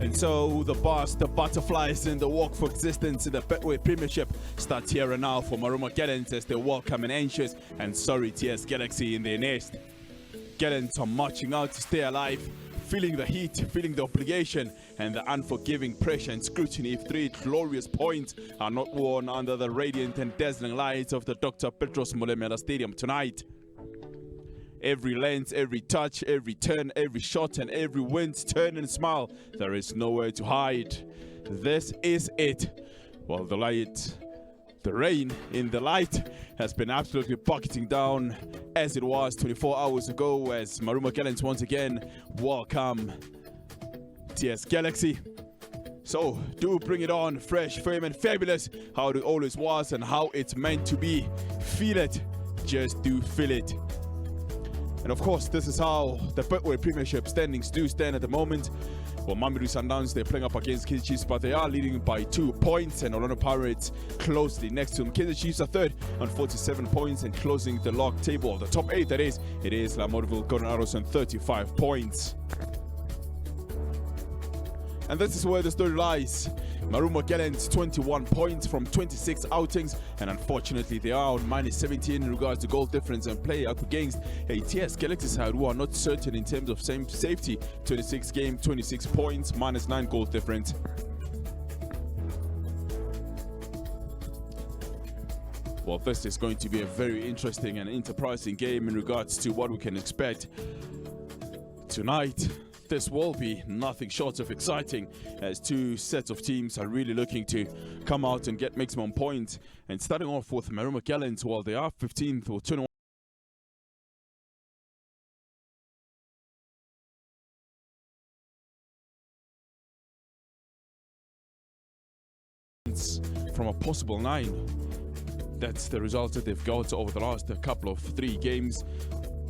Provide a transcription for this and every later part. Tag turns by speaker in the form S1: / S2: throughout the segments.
S1: And so the bars, the butterflies, and the walk for existence in the Betway Premiership starts here and now for Marumo Gallants as they welcome an anxious and sorry TS Galaxy in their nest. Gallants are marching out to stay alive, feeling the heat, feeling the obligation, and the unforgiving pressure and scrutiny if 3 glorious points are not won under the radiant and dazzling lights of the Dr. Petros Molemela Stadium tonight. Every lens, every touch, every turn, every shot, and every wind, turn and smile. There is nowhere to hide. This is it. Well, the rain in the light has been absolutely bucketing down as it was 24 hours ago as Marumo Gallants once again welcome TS Galaxy. So do bring it on, fresh, firm and fabulous, how it always was and how it's meant to be. Feel it, just do feel it. And of course, this is how the Betway Premiership standings do stand at the moment. Well, Mamelodi Sundowns, they're playing up against Kaizer Chiefs, but they are leading by 2 points. And Orlando Pirates closely next to them. Kaizer Chiefs are third on 47 points and closing the log table. The top 8, that is, it is Lamorville Golden Arrows on 35 points. And this is where the story lies. Marumo Gallants 21 points from 26 outings, and unfortunately they are on minus 17 in regards to goal difference and play up against a TS Galaxy side who are not certain in terms of same safety. 26 game, 26 points, minus 9 goal difference. Well, this is going to be a very interesting and enterprising game in regards to what we can expect tonight. This will be nothing short of exciting as 2 sets of teams are really looking to come out and get maximum points. And starting off with Marumo Gallants, while they are 15th or 21 from a possible 9. That's the result that they've got over the last couple of 3 games.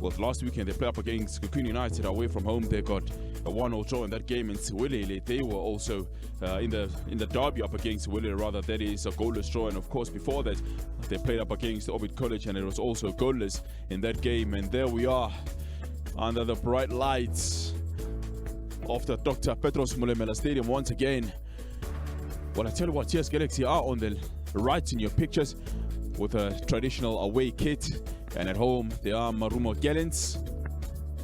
S1: Well, last weekend they played up against Cocoon United away from home. They got a 1-0 draw in that game, and Siwilele, they were also in the derby up against Siwilele, rather, that is a goalless draw. And of course before that they played up against Orbit College and it was also goalless in that game. And there we are under the bright lights of the Dr. Petros Molemela Stadium once again. Well, I tell you what, TS Galaxy are on the right in your pictures with a traditional away kit. And at home, they are Marumo Gallants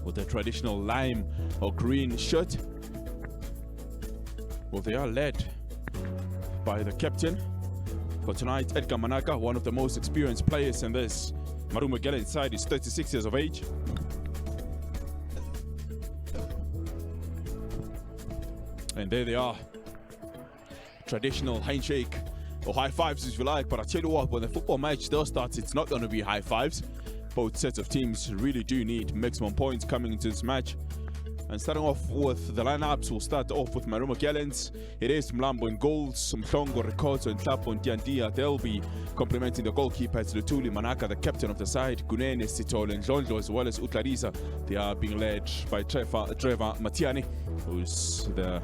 S1: with a traditional lime or green shirt. Well, they are led by the captain for tonight, Edgar Manaka, one of the most experienced players in this Marumo Gallants side. Is 36 years of age. And there they are. Traditional handshake or high fives if you like, but I tell you what, when the football match does start, it's not going to be high fives. Both sets of teams really do need maximum points coming into this match. And starting off with the lineups, we'll start off with Marumo Gallants. It is Mlambo in goals, Mhlongo, Ricoto, and Tlapo and Tiandia. They'll be complementing the goalkeepers, Lutuli Manaka, the captain of the side, Gunene, Sitol, and Ndlondlo, as well as Utlarisa. They are being led by Trevor Matiani, who's the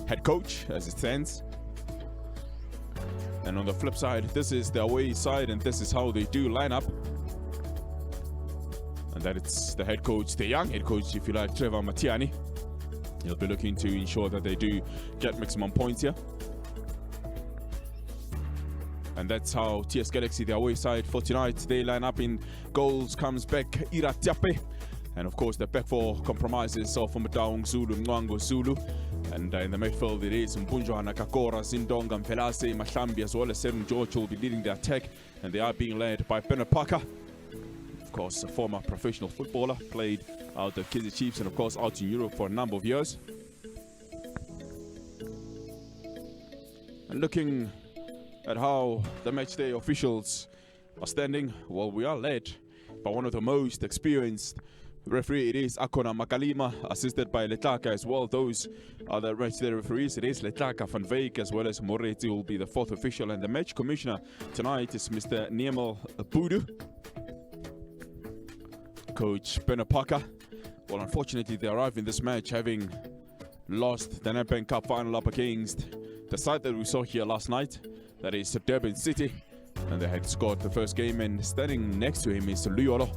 S1: head coach as it stands. And on the flip side, this is the away side, and this is how they do line up. And that it's the head coach, the young head coach, if you like, Trevor Matiani. He'll be looking to ensure that they do get maximum points here. And that's how TS Galaxy, the away side for tonight, they line up. In goals comes back Ira Tiape. And of course, the back four compromises of Mataung Zulu, Mwango Zulu. And in the midfield, it is Mpunjwana, Kakora, Zindonga, Mpelase, Mahlambi, as well as Serum George will be leading the attack. And they are being led by Bernard Parker. Of course, a former professional footballer, played out at Kaizer Chiefs and of course out in Europe for a number of years. And looking at how the matchday officials are standing, well, we are led by one of the most experienced referee. It is Akona Makalima, assisted by Letlaka as well. Those are the matchday referees. It is Letlaka Van Veek as well as Moretti will be the 4th official, and the match commissioner tonight is Mr. Niemel Budu. Coach Bernard Parker. Well, unfortunately, they arrive in this match having lost the Nedbank Cup final up against the side that we saw here last night. That is Durban City. And they had scored the first game, and standing next to him is Luyolo.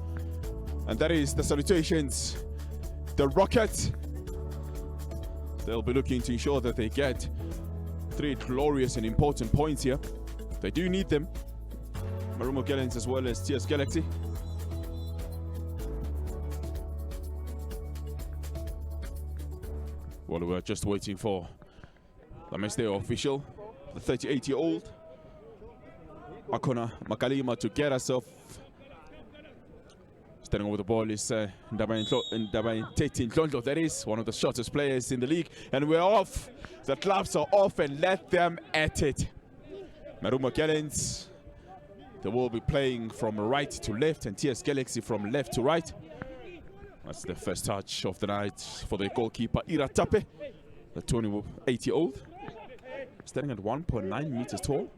S1: And that is the salutations. The Rocket they'll be looking to ensure that they get 3 glorious and important points here. They do need them. Marumo Gallants as well as TS Galaxy. Well, we're just waiting for the Mesteo official, the 38-year-old Akona Makalima, to get herself. Standing over the ball is Ndabai Teti Ndlondo, that is one of the shortest players in the league. And we're off. The gloves are off, and let them at it. Marumo Gallants, they will be playing from right to left, and TS Galaxy from left to right. That's the first touch of the night for the goalkeeper, Ira Tape, the 28-year-old. Standing at 1.9 meters tall.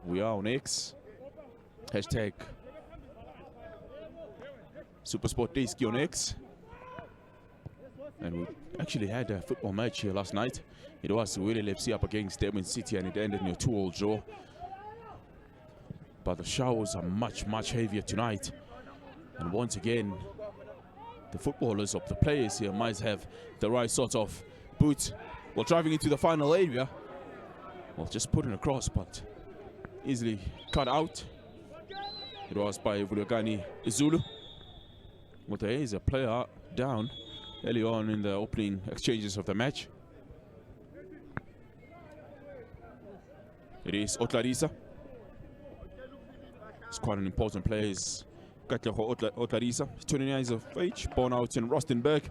S1: We are on X. Hashtag Supersport Dayski on X. And we actually had a football match here last night. It was Willie FC up against Durban City, and it ended in a 2-2 draw. But the showers are much, much heavier tonight. And once again, the footballers of the players here might have the right sort of boots. While driving into the final area, well, just putting across, but easily cut out. It was by Vulagani Zulu. Well, there is a player down early on in the opening exchanges of the match. It is Otlarisa. It's quite an important player. Otlarisa, 29 years of age, born out in Rustenburg,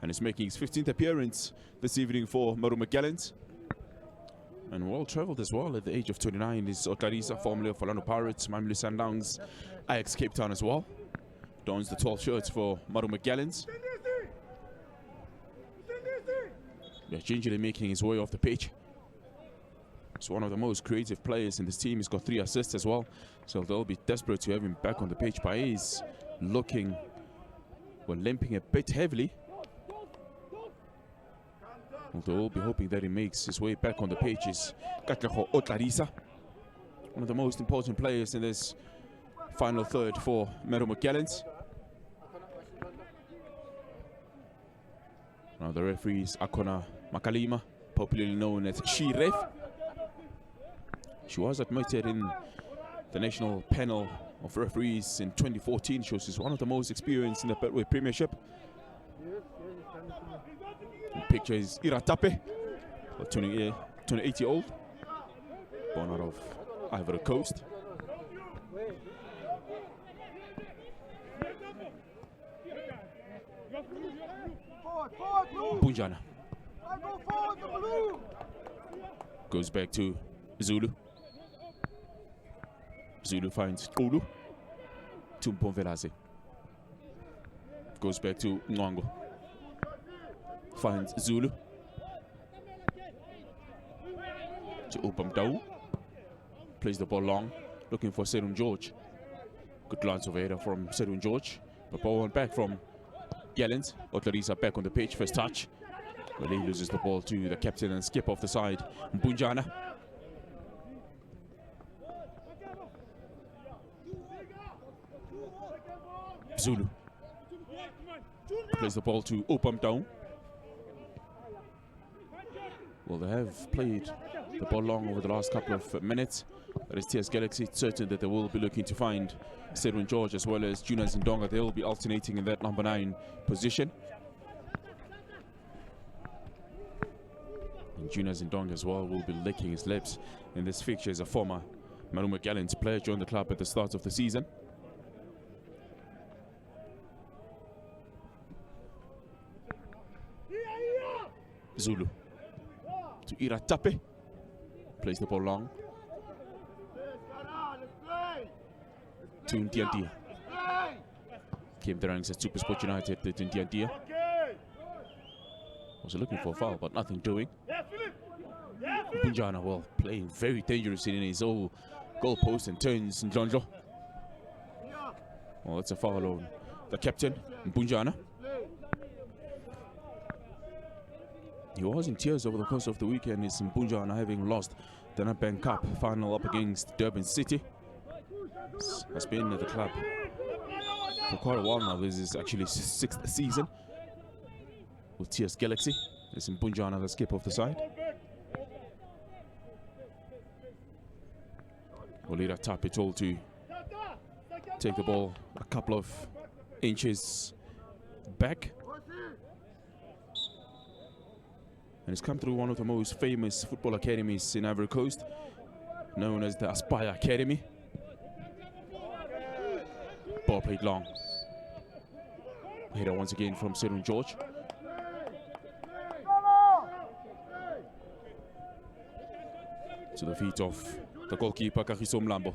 S1: and is making his 15th appearance this evening for Marumo Gallants. And well-travelled as well at the age of 29 is Otlarisa, formerly of Orlando Pirates, Mamelodi Sundowns, Ajax Cape Town as well. Dons the 12 shirts for Marumo Gallants. Yeah, gingerly making his way off the pitch. He's one of the most creative players in this team. He's got 3 assists as well, so they'll be desperate to have him back on the pitch. But he's looking, well, limping a bit heavily. Although we'll be hoping that he makes his way back on the pitch is Katleho Otlarisa, one of the most important players in this final third for Marumo Gallants. Now the referee is Akona Makalima, popularly known as She Ref. She was admitted in the national panel of referees in 2014. She was one of the most experienced in the Betway Premiership. The picture is Ira Tape, a 28-year-old, born out of Ivory Coast. Bunjana goes back to Zulu. Zulu finds Kulu. Tumponvelaze goes back to Nwango. Finds Zulu. To Upamdau. Plays the ball long, looking for Serun George. Good glance over here from Serun George. But ball went back from Gallants. Otlarisa back on the pitch, first touch. Well, he loses the ball to the captain and skip off the side. Mbunjana. Zulu. Plays the ball to Upamdau. Well, they have played the ball long over the last couple of minutes. That is TS Galaxy. It's certain that they will be looking to find Serwin George as well as Juna Zindonga. They will be alternating in that number 9 position. And Juna Zindonga as well will be licking his lips in this fixture as a former Marumo Gallants player, joined the club at the start of the season. Zulu to Ira Tape. Plays the ball long to Ndiandia. Came the ranks at Supersport United to Ndiandia. Was looking for a foul, but nothing doing. Bunjana, well, playing very dangerously in his own goal post and turns Ndlondlo. Well, that's a foul on the captain, Bunjana. He was in tears over the course of the weekend. Is Mbunjana having lost the Nedbank Cup final up against Durban City. Has been at the club for quite a while now. This is actually his 6th season with TS Galaxy. It's Mpunjana, the skip off the side. Olira Tape told to take the ball a couple of inches back. And it's come through one of the most famous football academies in Ivory Coast, known as the Aspire Academy. Ball played long. Header once again from Serun George. To the feet of the goalkeeper, Kagiso Mlambo.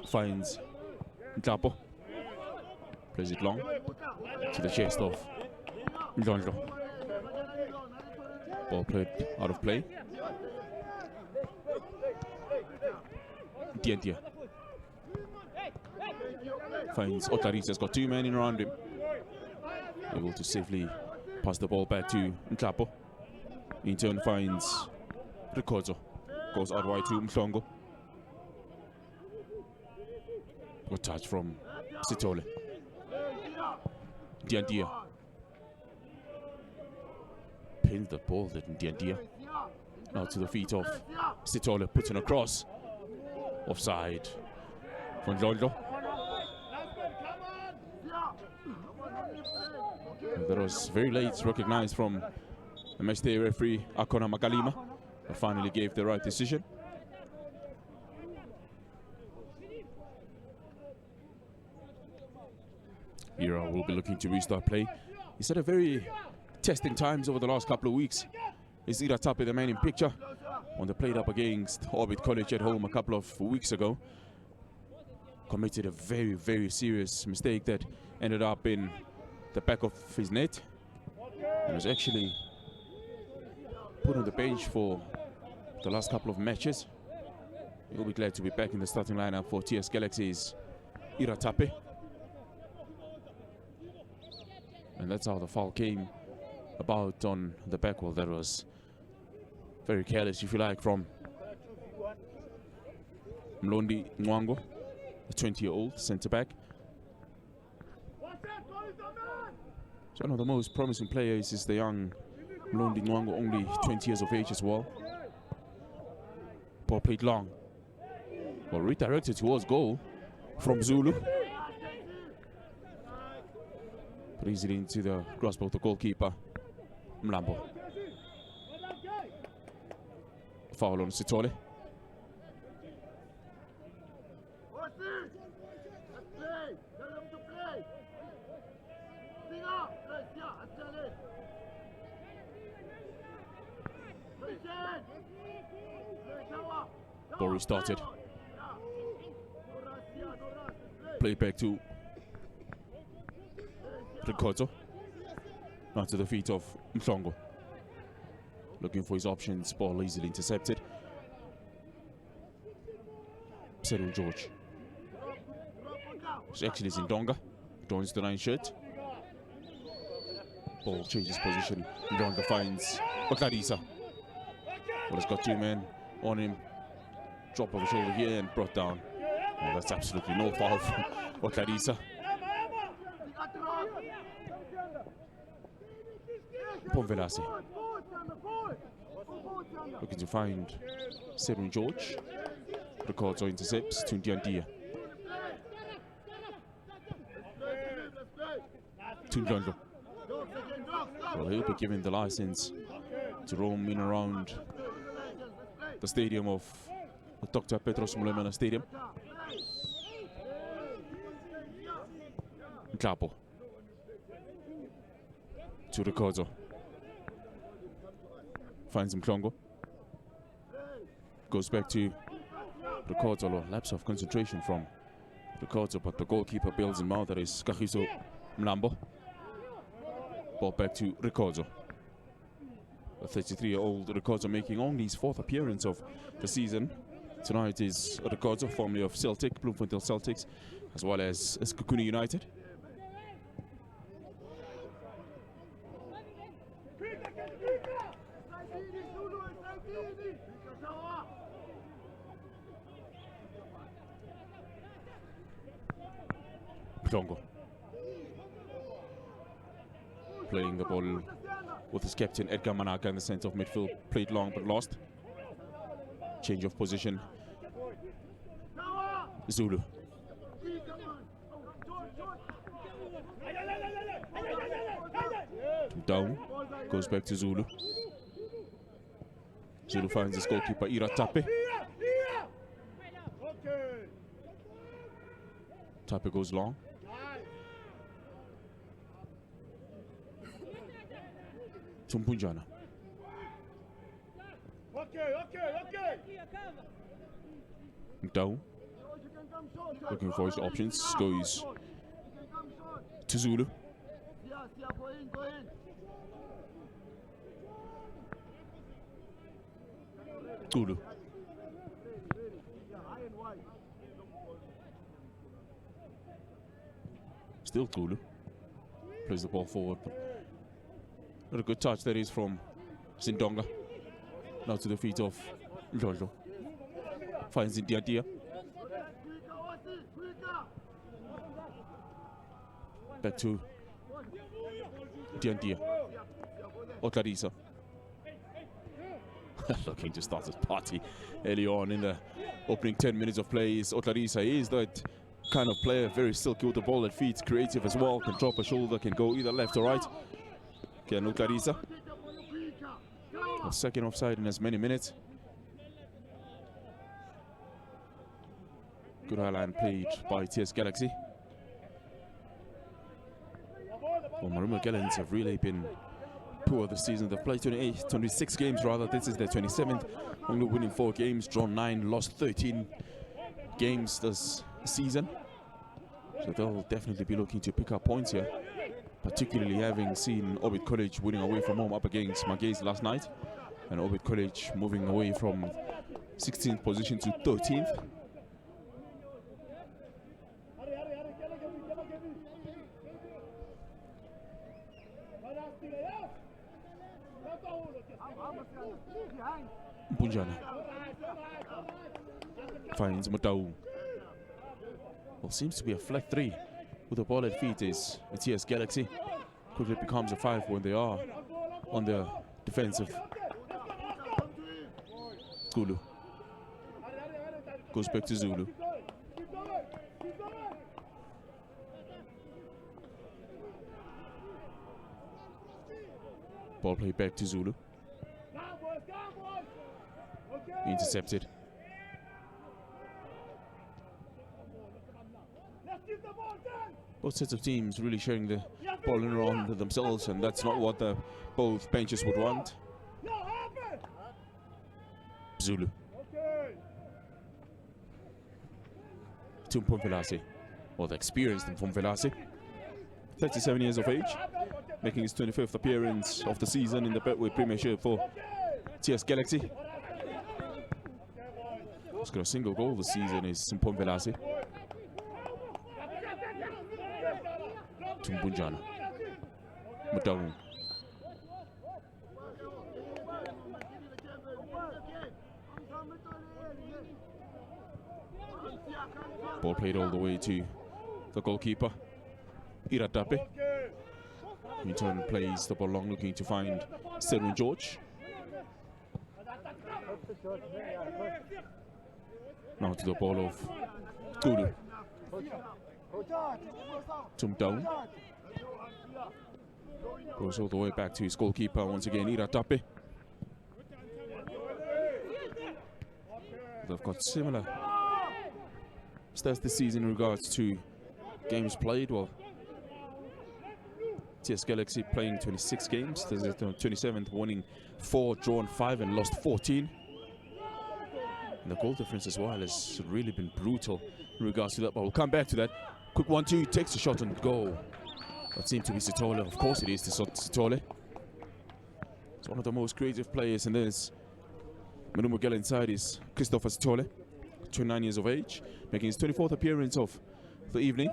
S1: Finds Ntapo. Plays it long. To the chest of Ndlondlo. Ball played out of play. Dientia. Finds Otaris, has got two men in around him. Able to safely pass the ball back to Ntapo. In turn finds Ricordo. Goes out wide to Mhlongo. Good touch from Sitole. Dientia. Pins the ball, didn't Dientia? Now to the feet of Sitole, puts in a cross. Offside from Ndlondlo. That was very late, recognized from the matchday referee Akona Makalima, who finally gave the right decision. Ira will be looking to restart play. He's had a very testing times over the last couple of weeks. Is Ira Tape the man in picture? When they played up against Orbit College at home a couple of weeks ago, committed a very, very serious mistake that ended up in the back of his net, and was actually put on the bench for the last couple of matches. He'll be glad to be back in the starting lineup for TS Galaxy's Ira Tape. And that's how the foul came about on the back wall. That was very careless, if you like, from Mlondi Nwango, the 20-year-old centre-back. So one of the most promising players is the young Mlondi Nwango, only 20 years of age as well. Ball played long. Well, redirected towards goal from Zulu. Plays it into the grasp of the goalkeeper, Mlambo. Foul on Sitole. Ball restarted. Play back to Ricordo. Now to the feet of Mhlongo. Looking for his options. Ball easily intercepted. Serun George. It's actually Zindonga. Joins the 9 shirt. Ball changes position. Ndonga finds Okarisa. Well, he's got two men on him. Drop of the shoulder here and brought down. Well, that's absolutely no foul from Okarisa. Ponvelase. Looking to find Serun George. Ricordo intercepts to Ndiandia. To Ndlondlo. Well, he'll be given the license to roam in around the stadium of Dr. Petros Molemena Stadium. Ntapo. To Ricordo. Finds Mhlongo. Goes back to Ricordo. Lapse of concentration from Ricordo, but the goalkeeper bails him out. That is Kagiso Mlambo. Ball back to Ricordo. The 33-year-old Ricordo making only his 4th appearance of the season. Tonight is Ricordo, formerly of Celtic, Bloemfontein Celtics, as well as Kukuni United. Mhlongo. Playing the ball with his captain Edgar Manaka in the centre of midfield. Played long but lost. Change of position. Zulu. Down. Goes back to Zulu. Zulu finds his goalkeeper Ira Tape. Tape goes long. Tumpunjana. Down. Looking for his options. Goes to Zulu. Zulu. Still Zulu. Plays the ball forward. What a good touch that is from Zindonga. Now to the feet of Jojo. Finds Indiadia. Back to Diandia. Otlarisa. Looking to start his party early on in the opening 10 minutes of play. Otlarisa is that kind of player, very silky with the ball at feet, creative as well, can drop a shoulder, can go either left or right. Can Otlarisa. A second offside in as many minutes. Good high line played by TS Galaxy. Well, Marumo Gallants have really been poor this season. They've played 26 games rather. This is their 27th. Only winning 4 games, drawn 9, lost 13 games this season. So they'll definitely be looking to pick up points here. Particularly having seen Orbit College winning away from home up against Magase last night. And Orbit College moving away from 16th position to 13th. Punjana finds Mutau. Well, seems to be a flat 3 with the ball at feet is TS Galaxy. Quickly becomes a 5 when they are on the defensive. Zulu goes back to Zulu. Ball play back to Zulu. Intercepted. Both sets of teams really sharing the ball in around themselves, and that's not what the both benches would want. Zulu. To Mfumvelase, or the experienced Mfumvelase. 37 years of age, making his 25th appearance of the season in the Betway Premiership for TS Galaxy. He's got a single goal this season is Mfumvelase. Tumbunjana. Madawu. Ball played all the way to the goalkeeper, Iratape. In turn plays the ball long, looking to find Serun George. Now to the ball of Tulu. Tumdown. Goes all the way back to his goalkeeper once again, Iratape. They've got similar stats this season in regards to games played. Well, TS Galaxy playing 26 games. This is the 27th, winning 4, drawn 5, and lost 14. And the goal difference as well has really been brutal in regards to that. But we'll come back to that. Quick 1-2, takes a shot and goal. That seemed to be Sitole. Of course it is Sitole. It's one of the most creative players, and there's Marumo Gallants side is Christopher Sitole, 29 years of age, making his 24th appearance of the evening.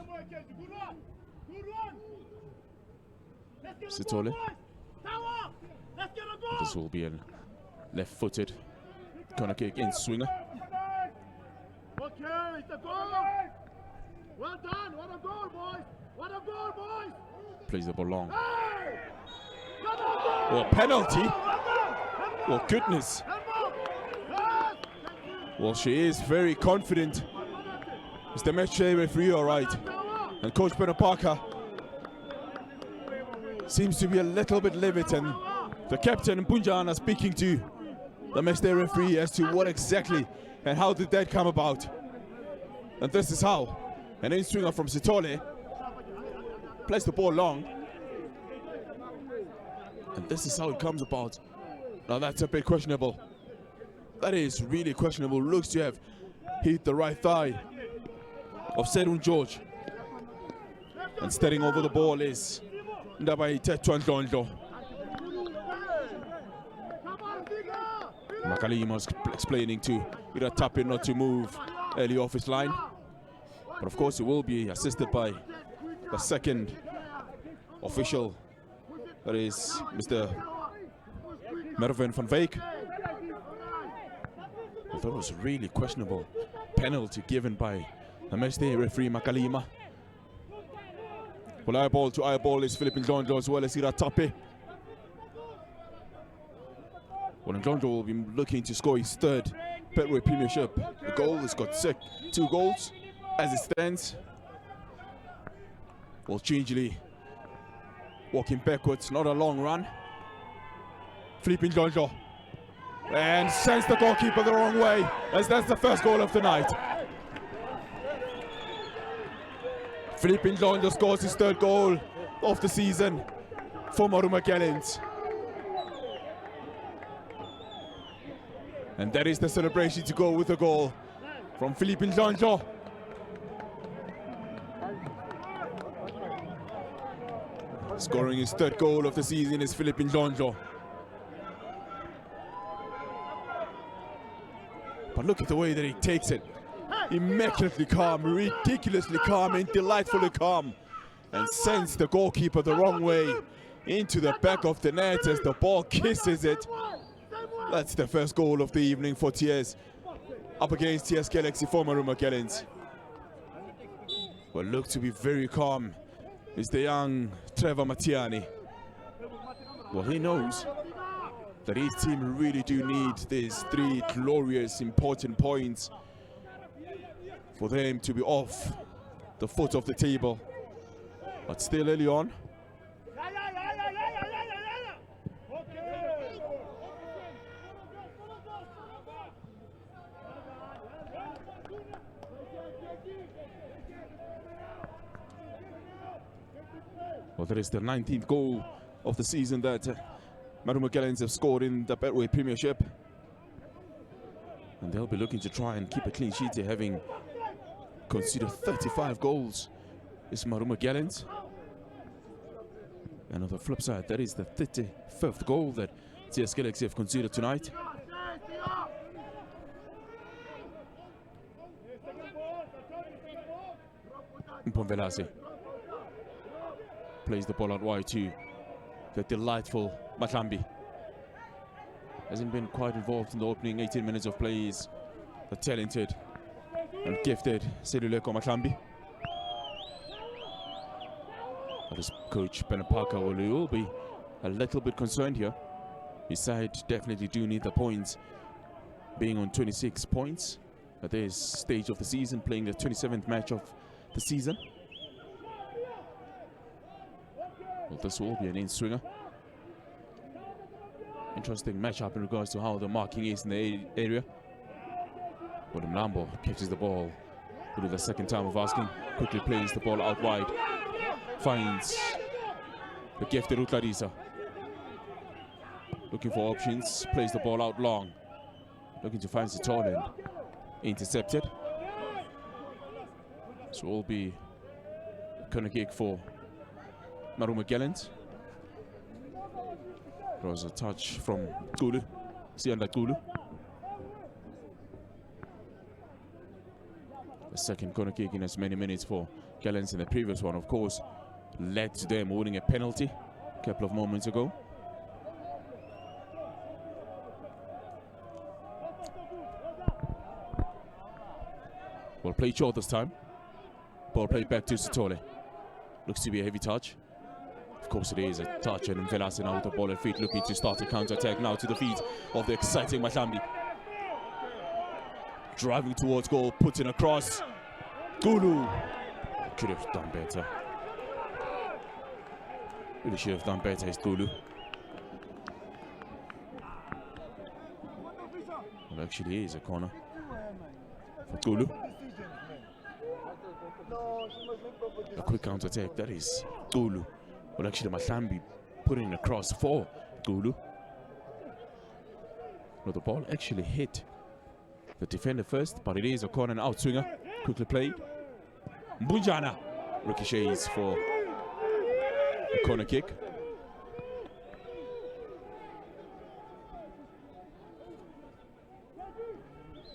S1: Sitole. This will be a left-footed corner kick in swinger.
S2: Okay, it's a goal. Well done. What a goal, boys. What a goal, boys.
S1: Plays the ball long.
S2: Hey! Come on,
S1: Well, penalty. Well, goodness. Well, she is very confident. Is the match referee all right? And Coach Bernard Parker seems to be a little bit livid, and the captain Punjan are speaking to the match referee as to what exactly and how did that come about. And this is how. An in-swinger from Sithole plays the ball long. And this is how it comes about. Now that's a bit questionable. That is really questionable. Looks to have hit the right thigh of Serun George. And steering over the ball is Ndabai Tetwandlondo. Makalima's explaining to Iratape not to move early off his line. But of course, he will be assisted by the second official, that is Mr. Mervin van Wyk. I thought it was a really questionable penalty given by the matchday referee Makalima. Well, eyeball to eyeball is Philippine Ndlondo as well as Iratape. Well, Ndlondo will be looking to score his third Betway Premiership. The goal has got 2 goals as it stands. Well, gingerly walking backwards, not a long run. Philippine Ndlondo. And sends the goalkeeper the wrong way, as that's the first goal of the night. Philippine Ndlondo scores his third goal of the season for Marumo Gallants. And that is the celebration to go with the goal from Philippine Ndlondo. Scoring his third goal of the season is Philippine Ndlondo. But look at the way that he takes it. Immaculately calm, ridiculously calm, and delightfully calm. And sends the goalkeeper the wrong way into the back of the net as the ball kisses it. That's the first goal of the evening for TS. Up against TS Galaxy for Marumo Gallants. Well, look to be very calm is the young Trevor Matiani. Well, he knows that his team really do need these 3 glorious, important points for them to be off the foot of the table. But still early on. Well, that is the 19th goal of the season that Marumo Gallants have scored in the Betway Premiership. And they'll be looking to try and keep a clean sheet, having conceded 35 goals. Is Marumo Gallants. And on the flip side, that is the 35th goal that TS Galaxy have conceded tonight. Mpomvelase plays the ball out wide to the delightful Mahlambi. Hasn't been quite involved in the opening 18 minutes of play. Is the talented and gifted Seluleko Mahlambi. But his coach Bernard Parker will be a little bit concerned here. His side definitely do need the points, being on 26 points at this stage of the season, playing the 27th match of the season. Well, this will be an in-swinger. Interesting matchup in regards to how the marking is in the area. But Mlambo catches the ball for the second time of asking. Quickly plays the ball out wide. Finds the gifted Utlarisa. Looking for options. Plays the ball out long. Looking to find Sithole and intercepted. So it will be a corner kick for Marumo Gallants. There was a touch from Gulu, Sianda Gulu. The second corner kick in as many minutes for Gallants, in the previous one, of course, led to them winning a penalty a couple of moments ago. Well played short this time. Ball played back to Sithole. Looks to be a heavy touch. Of course it is a touch, and Velase now with the ball at feet, looking to start a counter-attack now to the feet of the exciting Mahlambi. Driving towards goal, putting across. Gulu could have done better. Really should have done better, is Gulu. Well, actually it is a corner for Gulu. A quick counter-attack, that is Gulu. Well, actually Mahlambi putting across for Gulu. No, the ball actually hit the defender first, but it is a corner and outswinger. Quickly played. Mbunjana ricochets for a corner kick.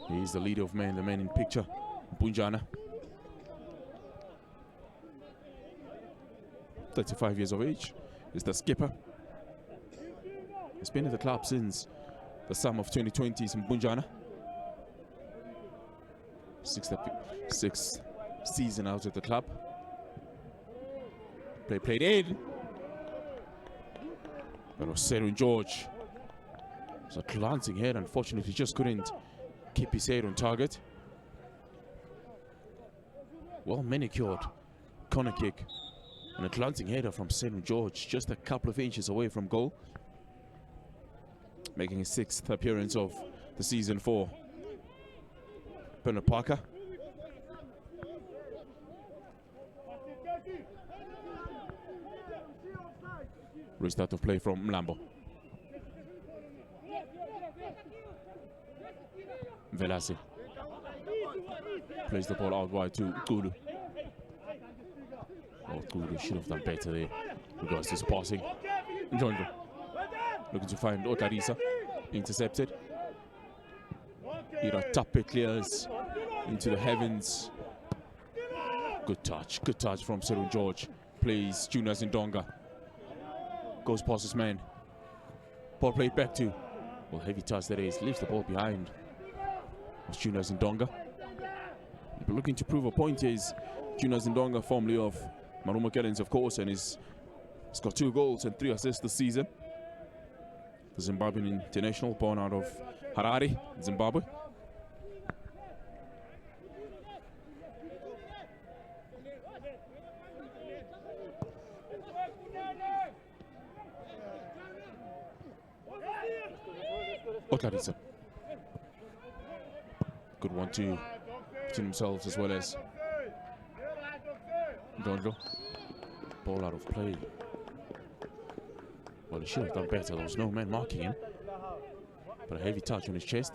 S1: He's the leader of the man in picture, Mbunjana. 35 years of age, is the skipper. He's been at the club since the summer of 2020s in Mbunjana. Sixth season out at the club. Played in. That was Serun George. So glancing head, unfortunately just couldn't keep his head on target. Well manicured corner kick. And a glancing header from Serun George, just a couple of inches away from goal. Making his 6th appearance of the season for Bernard Parker. Restart of play from Mlambo. Velase plays the ball out wide to Gulu. Oh, Gulu should have done better there because he's passing. Njonjo looking to find Otarisa, intercepted. Ira Tape clears into the heavens. Good touch from Serun George. Plays Junior Zindonga. Goes past his man. Ball played back to, well, heavy touch that is, leaves the ball behind. It's Junior Zindonga. But looking to prove a point is Junior Zindonga, formerly of Marumo Gallants, of course, and he's got 2 goals and 3 assists this season. The Zimbabwean international, born out of Harare, Zimbabwe. Otarisa. Good one to between themselves as well as Ndondlo. Ball out of play. Well, he should have done better. There was no man marking him. But a heavy touch on his chest.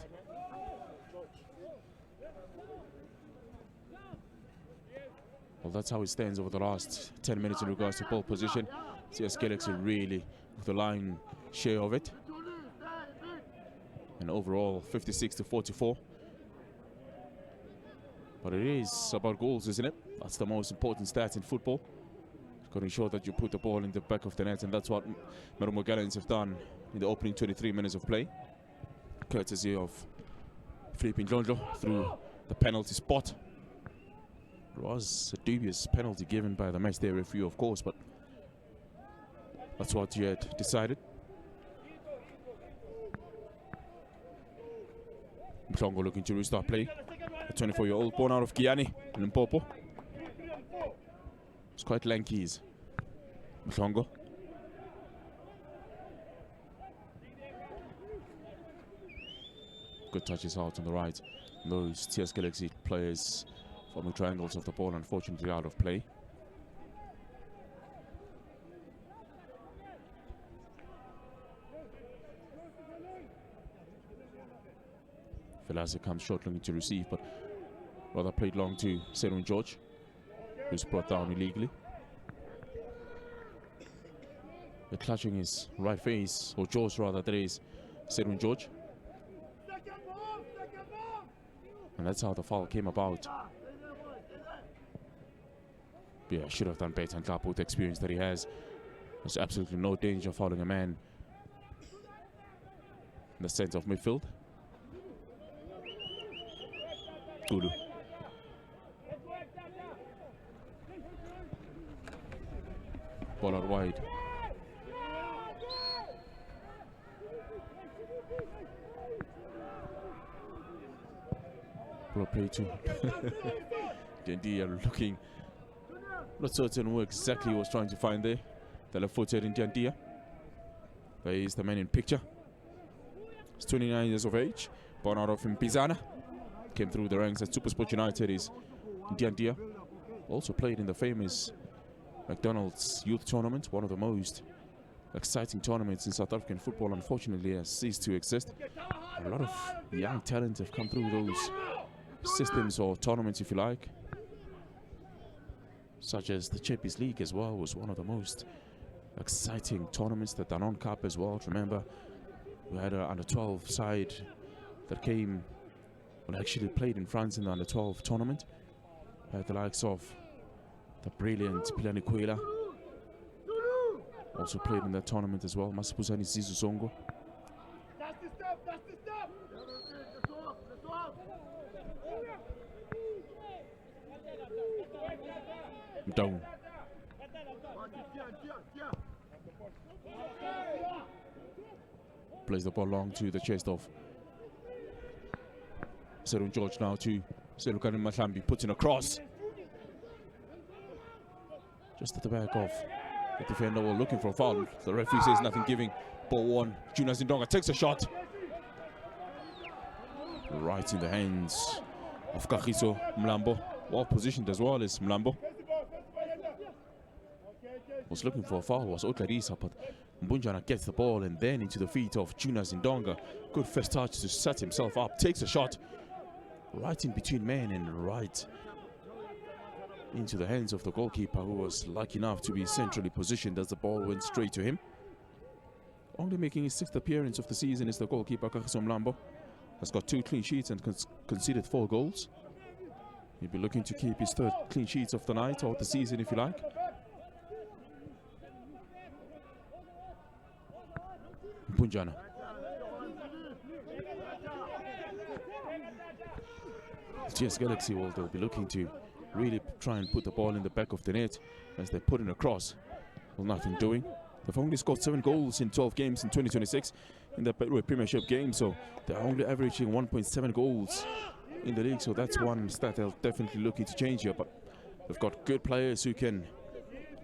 S1: Well, that's how it stands over the last 10 minutes in regards to ball position. CS Galaxy really with the line share of it. And overall 56-44. But it is about goals, isn't it? That's the most important stat in football. Got to ensure that you put the ball in the back of the net, and that's what Marumo Gallants have done in the opening 23 minutes of play. Courtesy of Flipping Ndondlo through the penalty spot. It was a dubious penalty given by the matchday referee, of course, but that's what you had decided. Mhlongo looking to restart play. A 24-year-old born out of Giyani, Limpopo. It's quite lanky, is Mhlongo. Good touches out on the right. Those TS Galaxy players forming triangles of the ball, unfortunately out of play. Velase comes short looking to receive, but rather played long to Serun George, who's brought down illegally. The clutching his right face, or jaws rather, that is Serun George. And that's how the foul came about. Yeah, should have done better, and Kapu with the experience that he has. There's absolutely no danger of fouling a man in the sense of midfield. Gulu. Ball out wide. play too. Ndiandia looking not certain who exactly he was trying to find there. The left-footed Ndiandia. There is the man in picture. He's 29 years of age, born out of Mpizana. Came through the ranks at Supersport United. Is Ndiandia. Also played in the famous McDonald's Youth Tournament, one of the most exciting tournaments in South African football. Unfortunately, has ceased to exist. A lot of young talent have come through those systems or tournaments, if you like, such as the Champions League as well. Was one of the most exciting tournaments. The Danone Cup as well. Remember, we had an under-12 side that came, well, actually played in France in the under-12 tournament. Had the likes of the brilliant Pilani Kwela. Also played in that tournament as well. Masipuzani Zizu Zongo. Down. Plays the ball long to the chest of Serun George now to Selukani Mahlambi, puts in a cross. Just at the back of the defender, were looking for a foul. The referee says nothing giving. Ball one. Junior Zindonga takes a shot. Right in the hands of Kagiso Mlambo. Well positioned as well as Mlambo. Was looking for a foul, was Otlarisa, but Mbunjana gets the ball and then into the feet of Junior Zindonga. Good first touch to set himself up. Takes a shot right in between men and right into the hands of the goalkeeper, who was lucky enough to be centrally positioned as the ball went straight to him. Only making his 6th appearance of the season is the goalkeeper, Kagiso Mlambo. Has got 2 clean sheets and conceded 4 goals. He'll be looking to keep his 3rd clean sheets of the night or the season, if you like. Punjana. GS Galaxy, well, they'll be looking to really try and put the ball in the back of the net as they put in a cross. Well, nothing doing. They've only scored 7 goals in 12 games in 2026 in the Premiership game, so they're only averaging 1.7 goals in the league, so that's one stat they're definitely looking to change here. But they've got good players who can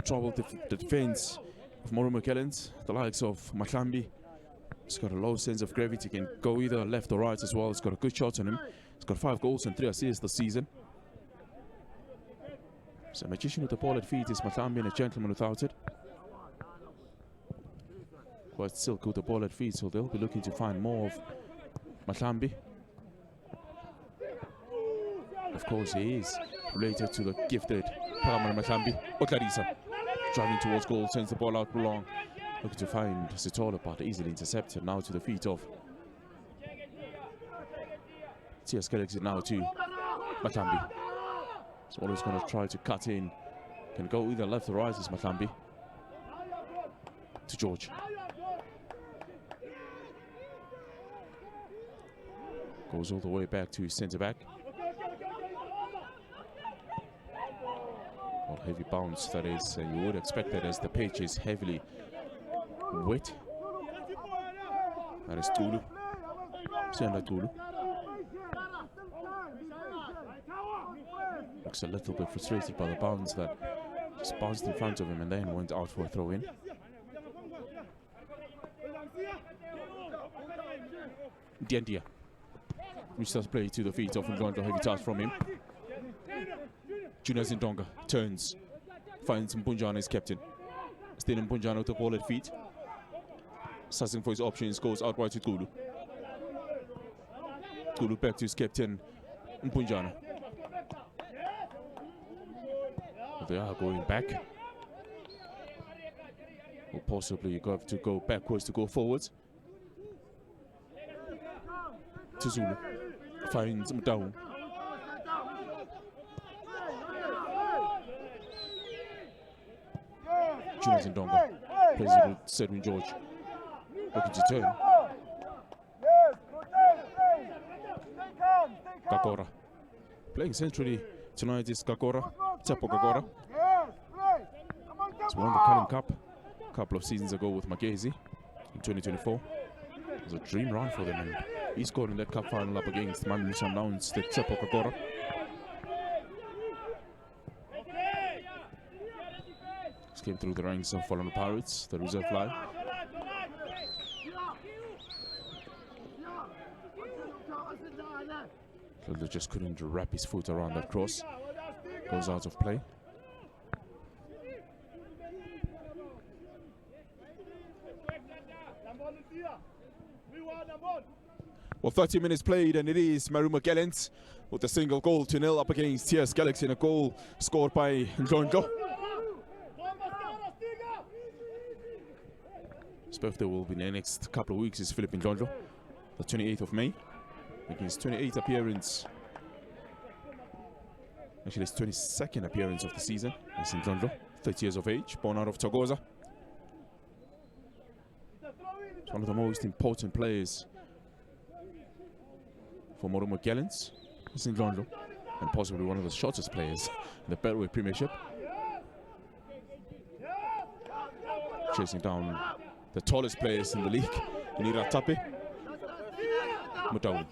S1: trouble the defense of Marumo Gallants, the likes of Mahlambi. He's got a low sense of gravity, can go either left or right as well. He's got a good shot on him. He's got 5 goals and 3 assists this season. So a magician with the ball at feet is Mahlambi, and a gentleman without it. Quite silky with the ball at feet, so they'll be looking to find more of Mahlambi. Of course, he is related to the gifted Paramana Mahlambi. Otlarisa driving towards goal, sends the ball out long. Looking to find Sitola, but easily intercepted. Now to the feet of TS Galaxy, now to Mahlambi. So always going to try to cut in. Can go either left or right as Mahlambi. To George. Goes all the way back to centre back. Well, heavy bounce, that is. You would expect that as the pitch is heavily wet. That is Tulu. Senda Tulu. Looks a little bit frustrated by the bounce that just bounced in front of him and then went out for a throw in. Ndiandia restarts play to the feet of Ndonga, heavy touch from him. Junior Zindonga turns, finds Mpunjana as captain. Still Mpunjana with the ball at feet. Sussing for his options, goes out wide to Tulu. Tulu back to his captain, Mpunjana. They are going back. Or possibly you have to go backwards to go forwards. To Zulu. Finds him down. Junior Zindonga plays it with Serun George. Looking to turn. Kakora. Playing centrally tonight is Kakora. Tsepo Kakora. It's won the Cullen Cup a couple of seasons ago with Magezi in 2024. It was a dream run for them, and he scored in that cup final up against Mamelodi Sundowns, the Tsepo Kakora. came through the ranks of Orlando Pirates, the reserve fly. Lula just couldn't wrap his foot around that cross. Goes out of play. Well, 30 minutes played, and it is Marumo Gallants with a single goal to nil up against TS Galaxy, and a goal scored by Ndlondlo. His birthday will be in the next couple of weeks. Is Philip Ndlondlo, the 28th of May, making his 28th appearance. Actually, his 22nd appearance of the season. Is Ndlondlo, 30 years of age, born out of Togoza. He's one of the most important players for Marumo Gallants, is Ndlondlo, and possibly one of the shortest players in the Betway Premiership. Chasing down the tallest players in the league, Nira Tape, Mutawu.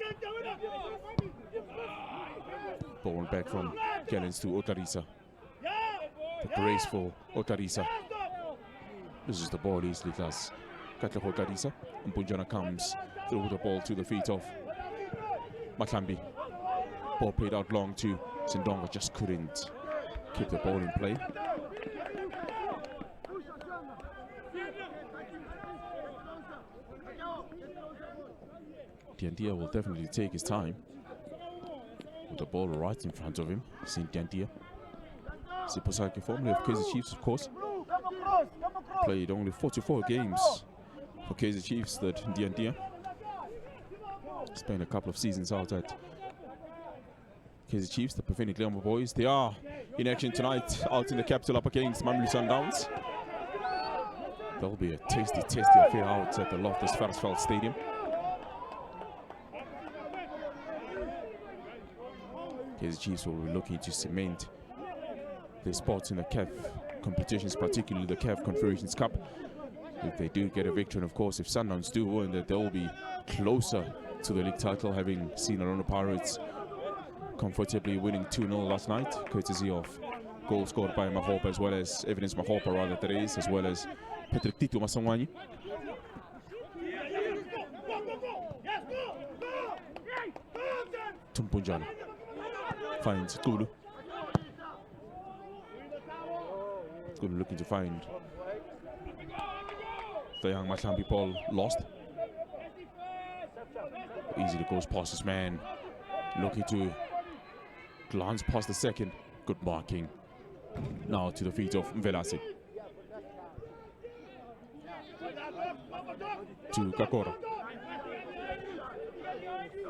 S1: Ball back from Gallants to Otarisa. The graceful Otarisa. This is the ball easily class. Katla Otarisa. Mpunjana comes through the ball to the feet of Maklambi. Ball played out long to Sindonga, just couldn't keep the ball in play. Diandia will definitely take his time with the ball right in front of him. Seen Diandia. Siposaki, formerly of Kaizer Chiefs, of course. Played only 44 games for Kaizer Chiefs, that Diandia. Spent a couple of seasons out at Kaizer Chiefs, the Pavini Glamour boys. They are in action tonight out in the capital up against Mamelodi Sundowns. That'll be a tasty, tasty affair out at the Loftus Versfeld Stadium. Kaizer Chiefs will be looking to cement their spots in the CAF competitions, particularly the CAF Confederations Cup. If they do get a victory, and of course if Sundowns do win, that they'll be closer to the league title, having seen Orlando Pirates comfortably winning 2-0 last night, courtesy of goals scored by Mahopa, as well as Evidence Mahopa, rather, that is, as well as Patrick Tito Masangwani. Tumpunjana finds Tulu. Tulu looking to find the young Maklambi. Ball lost. Easily goes past his man. Looking to glance past the second. Good marking. Now to the feet of Mvelasi. To Kakora.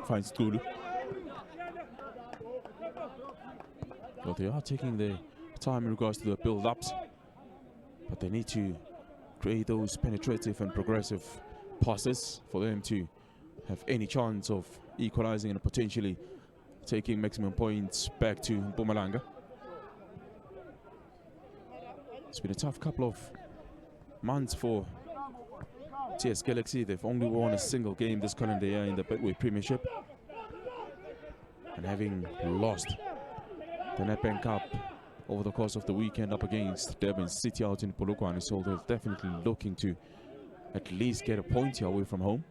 S1: Finds Tulu. Well, they are taking their time in regards to the build-ups, but they need to create those penetrative and progressive passes for them to have any chance of equalizing and potentially taking maximum points back to Mpumalanga. It's been a tough couple of months for TS Galaxy. They've only won a single game this calendar year in the Betway Premiership, and having lost the Nedbank Cup over the course of the weekend up against Durban City out in Polokwane, so they're definitely looking to at least get a point here away from home.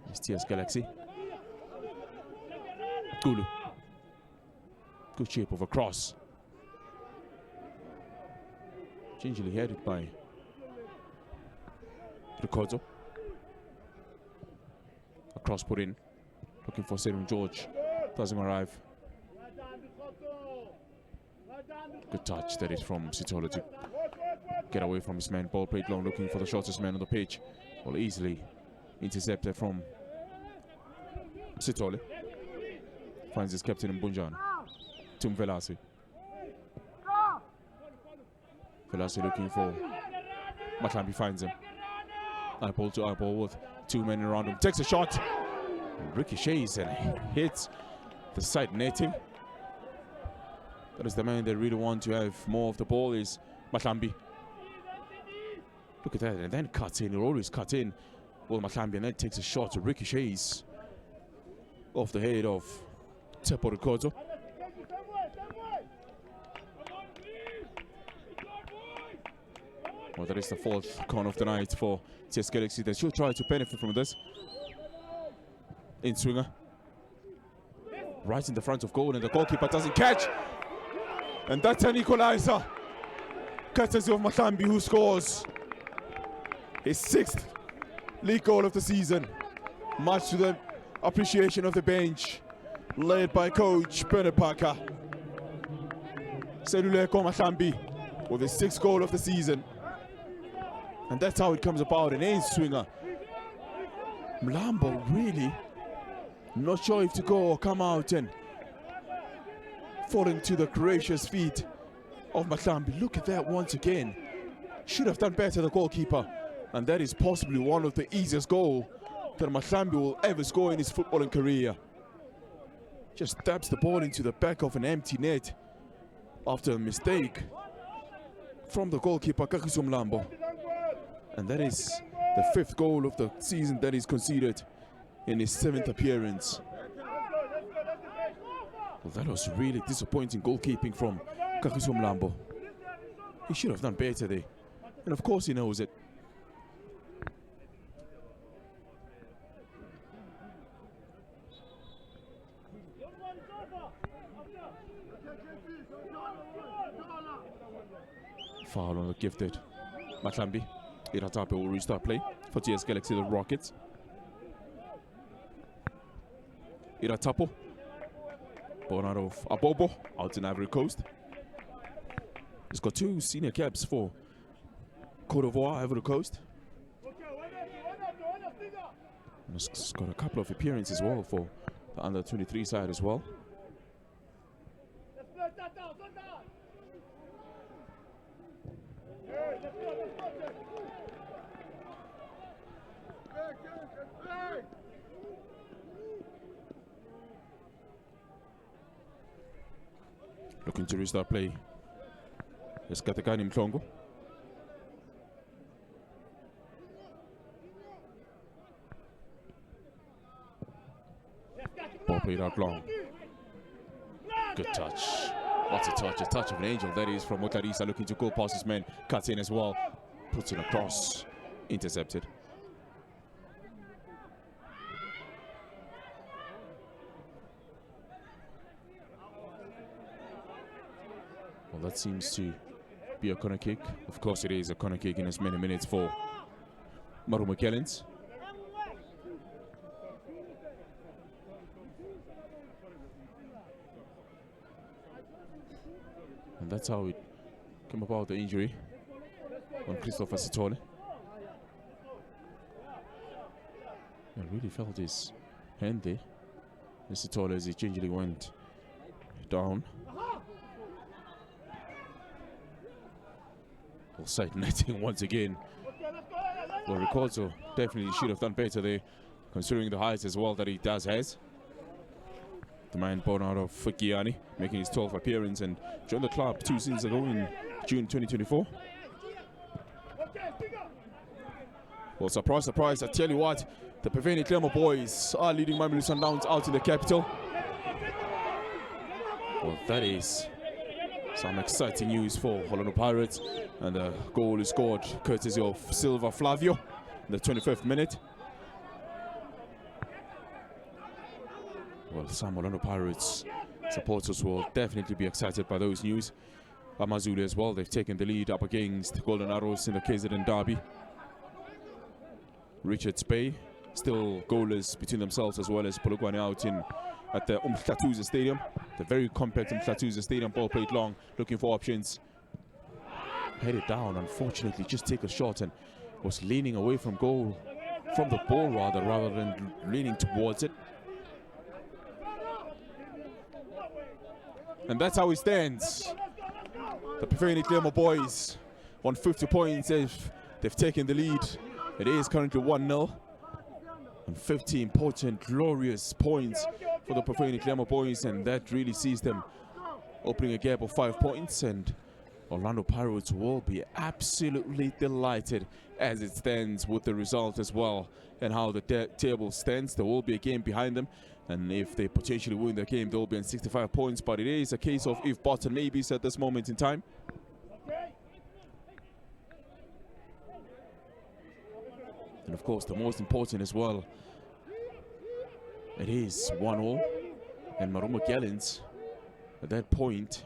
S1: It's TS Galaxy. Gulu. Good shape of a cross. Gingerly headed by Ricordo. A cross put in. Looking for Serum George. Doesn't arrive. Good touch, that is, from Sitola to get away from his man. Ball played long, looking for the shortest man on the pitch. Well, easily intercepted from Sitole. Finds his captain in Bunjan. Tum Velasi. Velasi looking for Maklambi, finds him. Eyeball to eyeball with two men around him. Takes a shot. Ricochets and hits the side netting. That is the man they really want to have more of the ball, is Maklambi. Look at that, and then cuts in. He'll always cut in. Well, Maklambi, and then takes a shot to ricochets off the head of Tepo Ricordo. Well, that is the fourth corner of the night for TS Galaxy. They should try to benefit from this. In swinger. Right in the front of goal, and the goalkeeper doesn't catch. And that's an equalizer. Courtesy of Mahlambi, who scores his 6th league goal of the season. Much to the appreciation of the bench, led by coach Bernard Parker. Seluleko Mahlambi with his 6th goal of the season. And that's how it comes about. An ace swinger. Mlambo really not sure if to go or come out, and falling to the gracious feet of Mahlambi. Look at that once again. Should have done better, the goalkeeper. And that is possibly one of the easiest goals that Mahlambi will ever score in his footballing career. Just stabs the ball into the back of an empty net after a mistake from the goalkeeper, Kagiso Mlambo. And that is the 5th goal of the season that is conceded in his 7th appearance. Well, that was really disappointing goalkeeping from Kagiso Mlambo. He should have done better there. And of course he knows it. Foul on the gifted Mahlambi. Iratape will restart play for TS Galaxy, the Rockets. Iratapo, born out of Abobo, out in Ivory Coast. He's got 2 senior caps for Côte d'Ivoire, Ivory Coast. And he's got a couple of appearances as well for the under-23 side as well. Looking to restart play. Let's get the guy named Mhlongo. Ball played out long. Good touch. What's a touch? A touch of an angel. That is from Motarisa, looking to go past his man. Cuts in as well. Puts it across. Intercepted. Well, that seems to be a corner kick. Of course it is a corner kick in as many minutes for Marumo Gallants. And that's how it came about, the injury on Christopher Sitole. I really felt his hand there. Sitole, as he gingerly went down. Offside netting once again. Well, Ricordo definitely should have done better there, considering the height as well that he has. The man born out of Fukiani, making his 12th appearance and joined the club 2 seasons ago in June 2024. Well, surprise, surprise, I tell you what, the Peveni Clermont boys are leading Mamelodi Sundowns out in the capital. Well, that is some exciting news for Orlando Pirates. And the goal is scored courtesy of Silva Flavio in the 25th minute. Well, some Orlando Pirates supporters will definitely be excited by those news. Amazulu as well, they've taken the lead up against Golden Arrows in the KZN derby. Richards Bay still goalless between themselves, as well as Polokwane out at the Umhlatuza Stadium. The very compact Umhlatuza Stadium, ball played long, looking for options. Headed down, unfortunately, just take a shot and was leaning away from goal, from the ball rather than leaning towards it. And that's how it stands. The Peveni Clermont boys on 50 points. They've taken the lead. It is currently 1-0. And 50 important, glorious points for the Peveni Clermont boys, and that really sees them opening a gap of 5 points. And Orlando Pirates will be absolutely delighted as it stands with the result as well, and how the table stands. There will be a game behind them, and if they potentially win the game, they will be on 65 points. But it is a case of if, but, and maybes at this moment in time. of course, the most important as well. It is 1-1, and Marumo Gallants at that point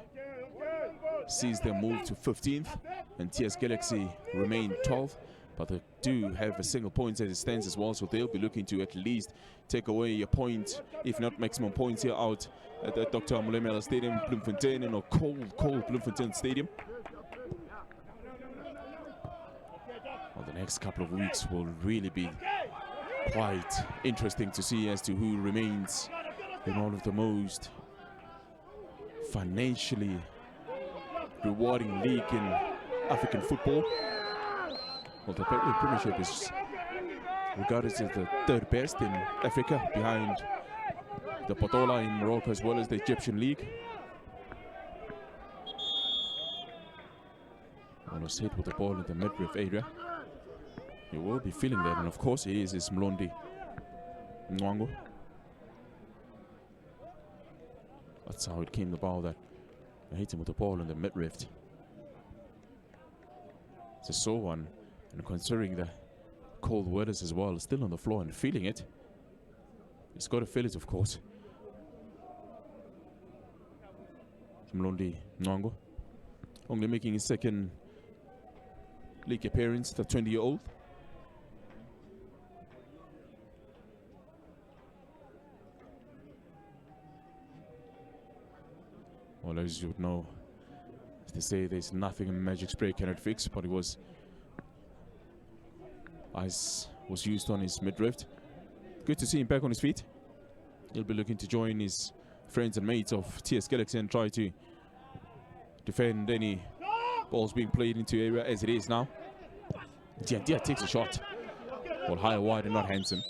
S1: sees them move to 15th, and TS Galaxy remain 12th, but they do have a single point as it stands as well, so they'll be looking to at least take away a point, if not maximum points, here out at the Dr. Molemela Stadium, Bloemfontein, in a cold Bloemfontein Stadium. Well, the next couple of weeks will really be quite interesting to see as to who remains in one of the most financially rewarding league in African football. Well, the Premiership is regarded as the third best in Africa, behind the Potola in Morocco as well as the Egyptian League. Almost hit with the ball in the midriff area. You will be feeling that, and of course it is Mlondi Nwango. That's how it came about, that I hit him with the ball in the midriff. It's a sore one, and considering the cold weathers as well, still on the floor and feeling it. He's got to feel it, of course. Mlondi Nwango, only making his second league appearance, the 20-year-old. Well, as you would know, as they say, there's nothing a magic spray cannot fix, but it was ice was used on his midriff. Good to see him back on his feet. He'll be looking to join his friends and mates of TS Galaxy and try to defend any balls being played into area as it is now. Dia takes a shot. Ball high and wide and not handsome.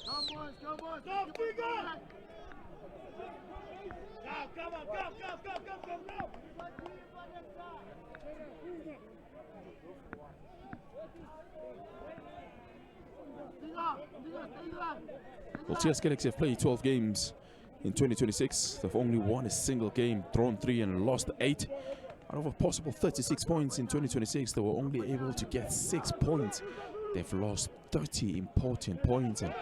S1: Well, TS Galaxy have played 12 games in 2026. They've only won a single game, drawn 3 and lost 8. Out of a possible 36 points in 2026, they were only able to get 6 points. They've lost 30 important points, and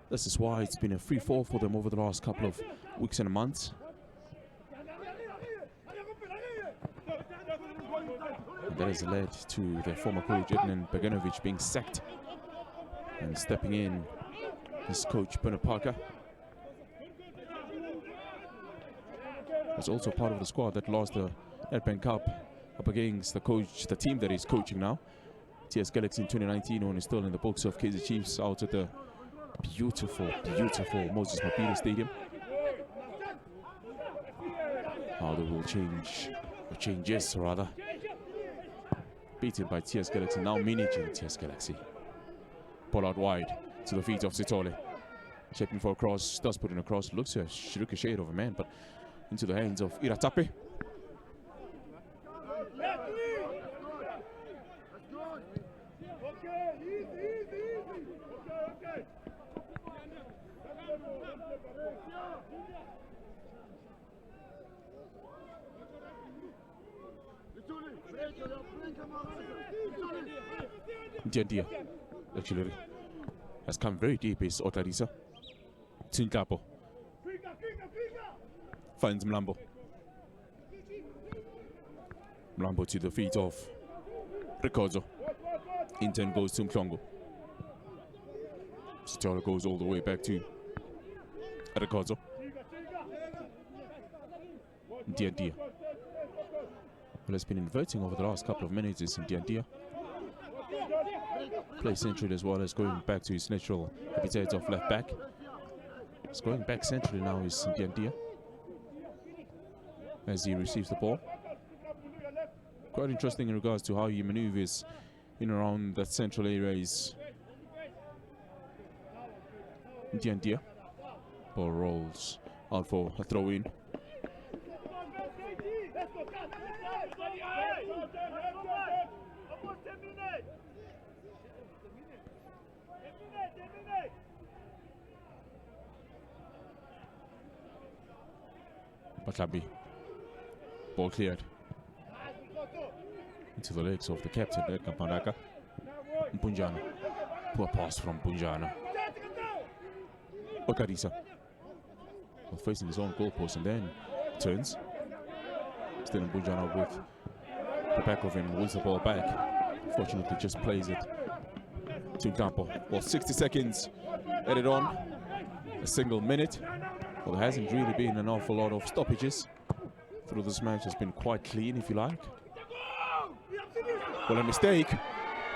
S1: this is why it's been a free fall for them over the last couple of weeks and months. And that has led to their former coach Ednan Beganovic being sacked, and stepping in his coach Bernard Parker. Was also part of the squad that lost the Nedbank Cup up against the team that he's coaching now, TS Galaxy in 2019, when he's still in the books of KZ Chiefs out at the beautiful Moses Mabhida Stadium. How they will change, or changes rather. Beaten by TS Galaxy, now managing TS Galaxy. Ball out wide to the feet of Sitole. Shaping for a cross, does put in a cross, looks a shade of a man, but into the hands of Iratape. Dia actually has come very deep, is Otarisa. Tsinkapo finds Mlambo. Mlambo to the feet of Ricordo. In turn goes to Mklongo. Sitole goes all the way back to Ricordo. Dia. Well, it's been inverting over the last couple of minutes. Is Dia. Plays centrally as well as going back to his natural habitat of left back. It's going back centrally now is Dia as he receives the ball. Quite interesting in regards to how he maneuvers in around that central area is Dia. Ball rolls out for a throw in. Batlabi. Ball cleared into the legs of the captain, Edgar Pandaka. Mpunjana. Poor pass from Bunjana. Okarisa. Well, facing his own goalpost and then turns. Still Bunjana with the back of him, wins the ball back. Fortunately, just plays it to Campo. Well, 60 seconds added on. A single minute. Well, there hasn't really been an awful lot of stoppages through this match. Has been quite clean, if you like. Well, a mistake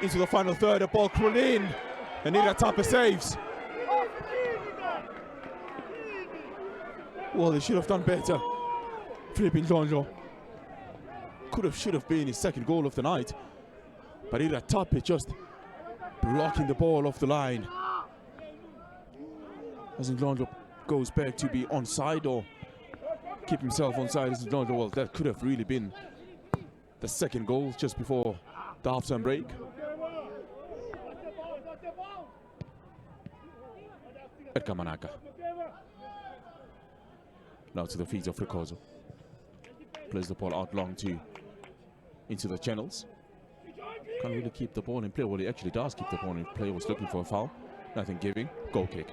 S1: into the final third. A ball crawled in. Anita Tapa saves. Well, they should have done better. Flipping Jonjo. Should have been his second goal of the night. But Ira Tapa just blocking the ball off the line. As Jonjo goes back to be onside or keep himself onside. As Jonjo, well, that could have really been the second goal just before the halftime break. Edgar Manaka. Now to the feet of Ricoso. Plays the ball out long into the channels. Can't really keep the ball in play. Well, he actually does keep the ball in play. Was looking for a foul. Nothing giving. Goal kick.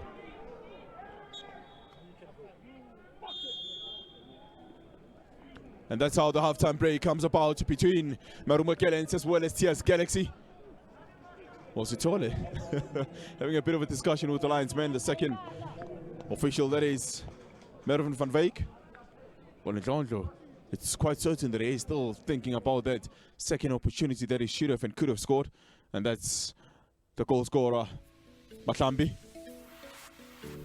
S1: And that's how the halftime break comes about between Marumo Gallants as well as TS Galaxy. Well, Sitole having a bit of a discussion with the linesman. The second official, that is Mervin van Wyk. Well, Jonjo, it's quite certain that he is still thinking about that second opportunity that he should have and could have scored. And that's the goal scorer, Matlambi.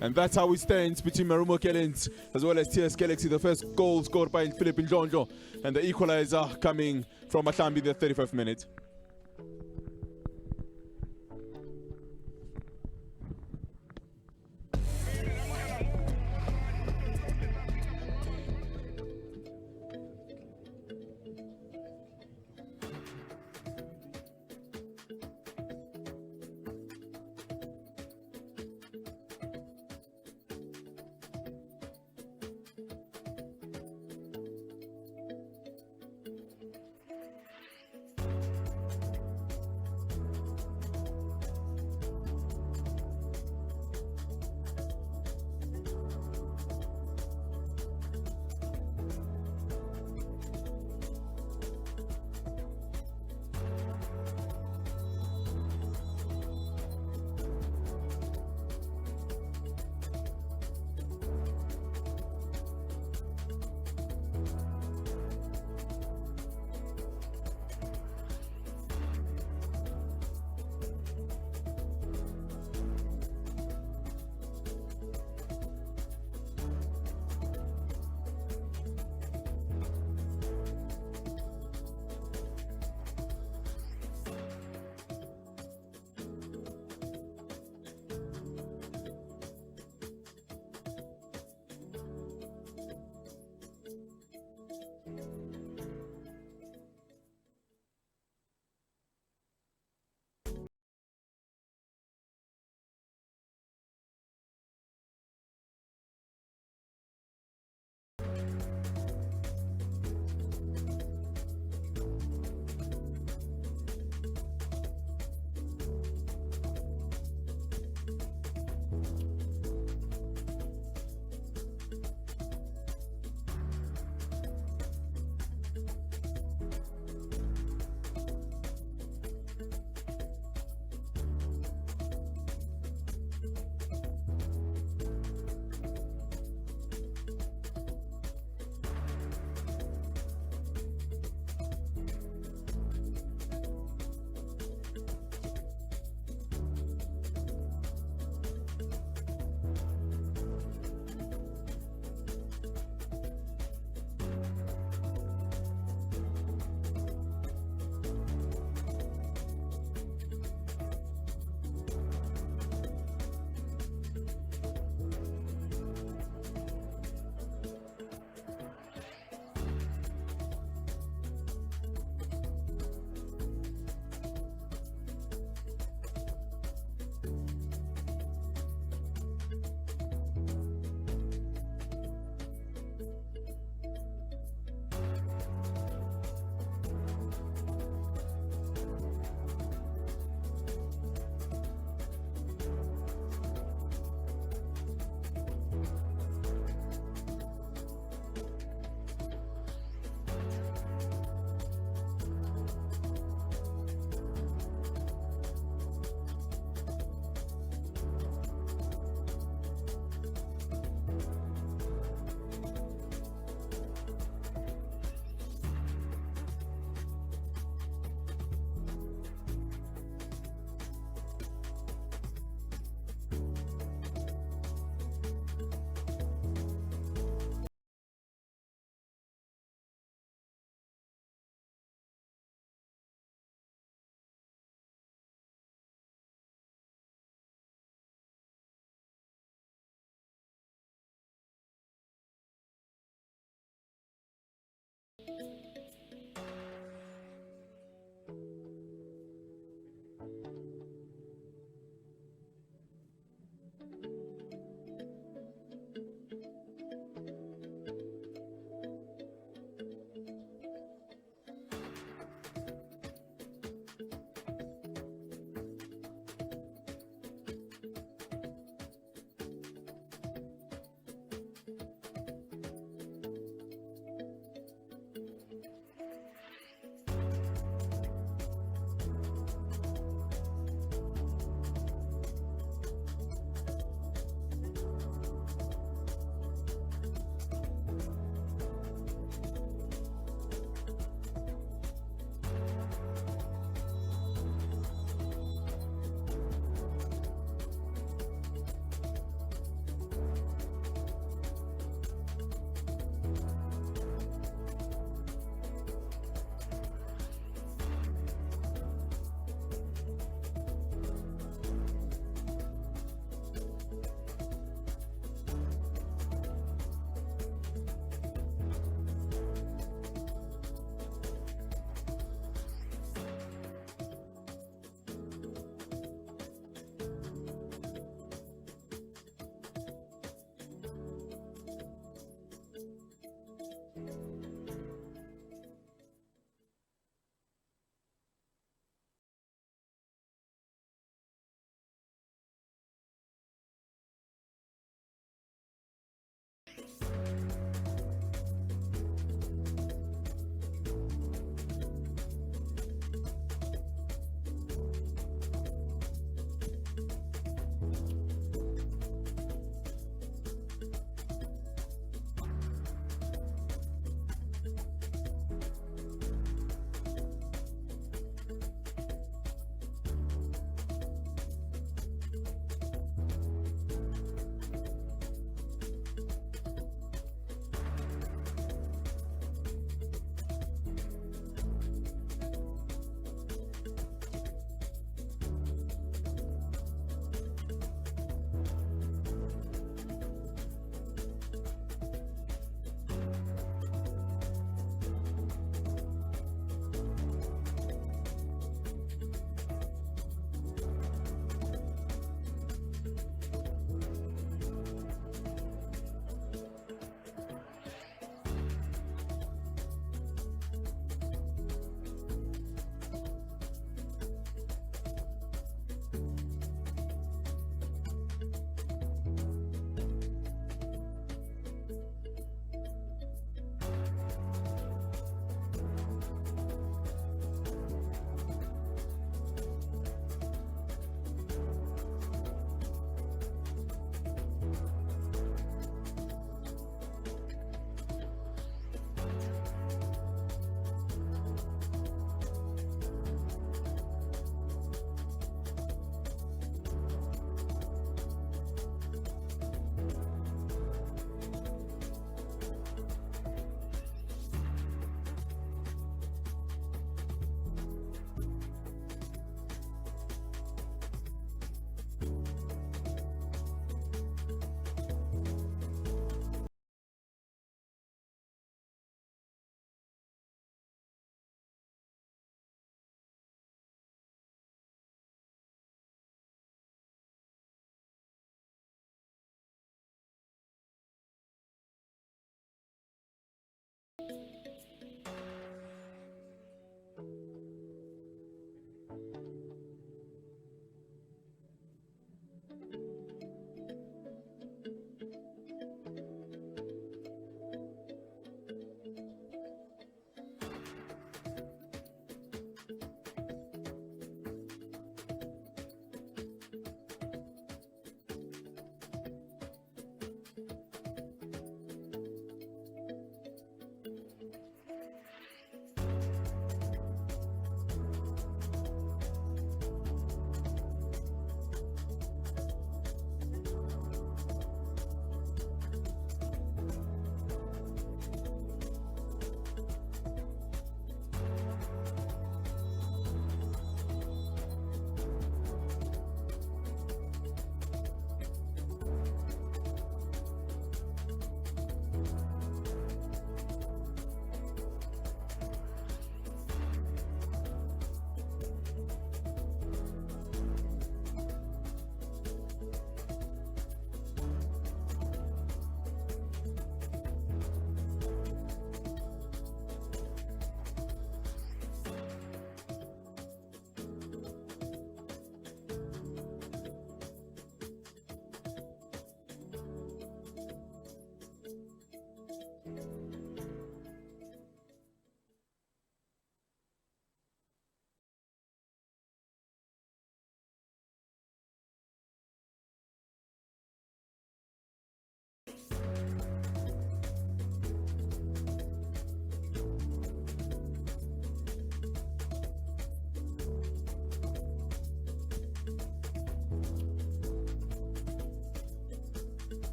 S1: And that's how it stands between Marumo Gallants as well as TS Galaxy. The first goal scored by Philip Njonjo and the equalizer coming from Matlambi in the 35th minute.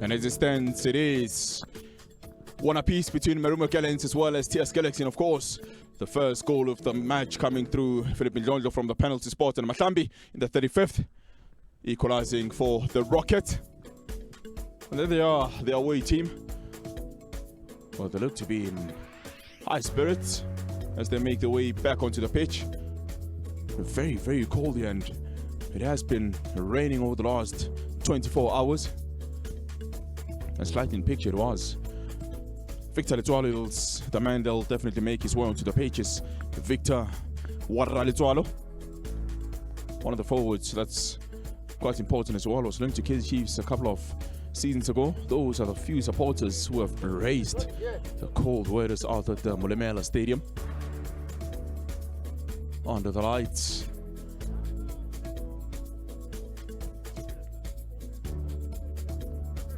S1: And as it stands, it is one apiece between Marumo Gallants as well as TS Galaxy. And of course, the first goal of the match coming through Philip Ndlondlo from the penalty spot, and Mahlambi in the 35th, equalizing for the Rocket. And there they are, the away team. Well, they look to be in high spirits as they make their way back onto the pitch. Very, very cold here, and it has been raining over the last 24 hours. As lightning picture it was. Victor Letswalo's the man that'll definitely make his way onto the pages. Victor Letswalo, one of the forwards that's quite important as well. Was linked to Kaizer Chiefs a couple of seasons ago. Those are the few supporters who have raised the cold waters out at the Molemela Stadium. Under the lights.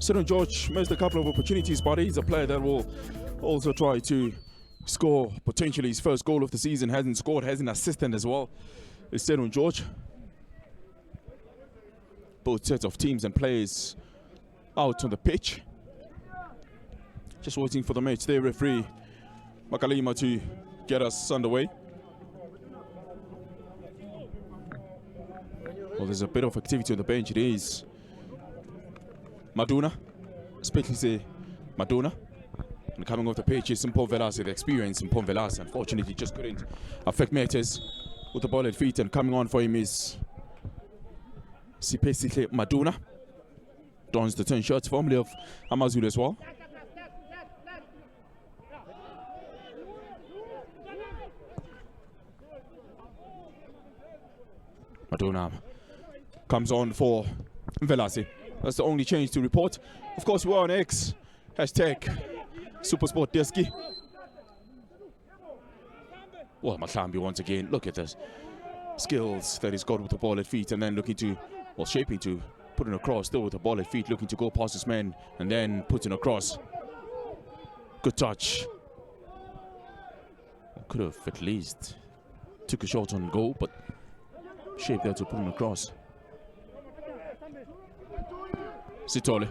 S1: St. George missed a couple of opportunities, but he's a player that will also try to score potentially his first goal of the season. Hasn't scored, hasn't assisted as well. It's St. George. Both sets of teams and players out on the pitch. Just waiting for the match day referee Makalima to get us underway. Well, there's a bit of activity on the bench. It is Maduna, especially say Maduna. And coming off the pitch is Mpho Velase, the experience in Mpho Velase. Unfortunately, just couldn't affect matters with the ball at feet, and coming on for him is Sipesihle Maduna. Dons the 10 shots, formerly of Amazulu as well. Maduna comes on for Velase. That's the only change to report. Of course, we're on X. Hashtag SuperSportDeski. Well, Mahlambi once again. Look at this skills that he's got with the ball at feet, and then looking to, well, shaping to put it across. Still with the ball at feet, looking to go past his man, and then putting across. Good touch. Could have at least took a shot on goal, but shape there to put him across. Sitole.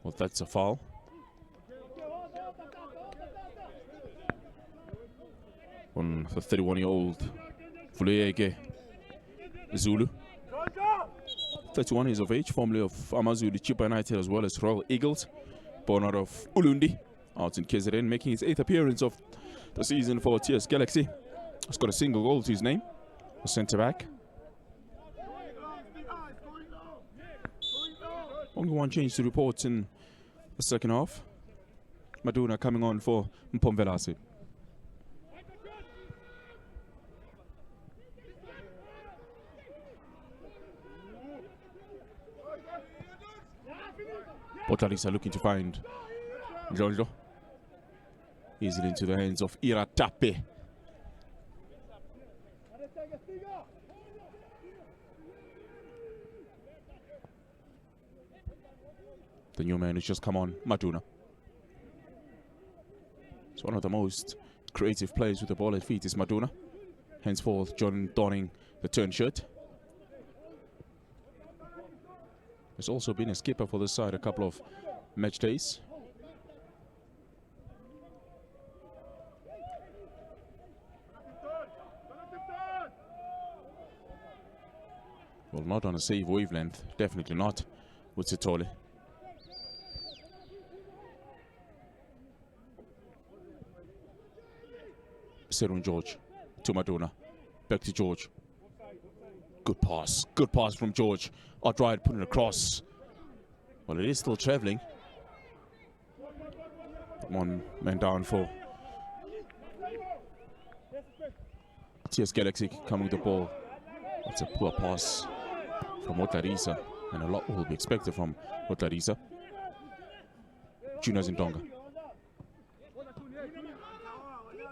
S1: Well, that's a foul. On the 31-year-old Vuleyeke Zulu. 31 years of age, formerly of Amazulu Chipa United as well as Royal Eagles. Born out of Ulundi, out in KZN, making his 8th appearance of the season for TS Galaxy. He's got a single goal to his name, a centre-back. Only one change to report in the second half. Maduna coming on for Mpho Velase. Botalisa looking to find Ndlondlo. Easily into the hands of Iratape. The new man who's just come on, Maduna. It's one of the most creative players with the ball at feet is Maduna. Henceforth, John donning the turn shirt. He's also been a skipper for this side a couple of match days. Well, not on a save wavelength, definitely not with Sitole. St. George to Maduna, back to George. Good pass from George. Outright putting it across. Well, it is still travelling. One man down for TS Galaxy coming with the ball. It's a poor pass from Otlarisa, and a lot will be expected from Otlarisa. Junior Zindonga.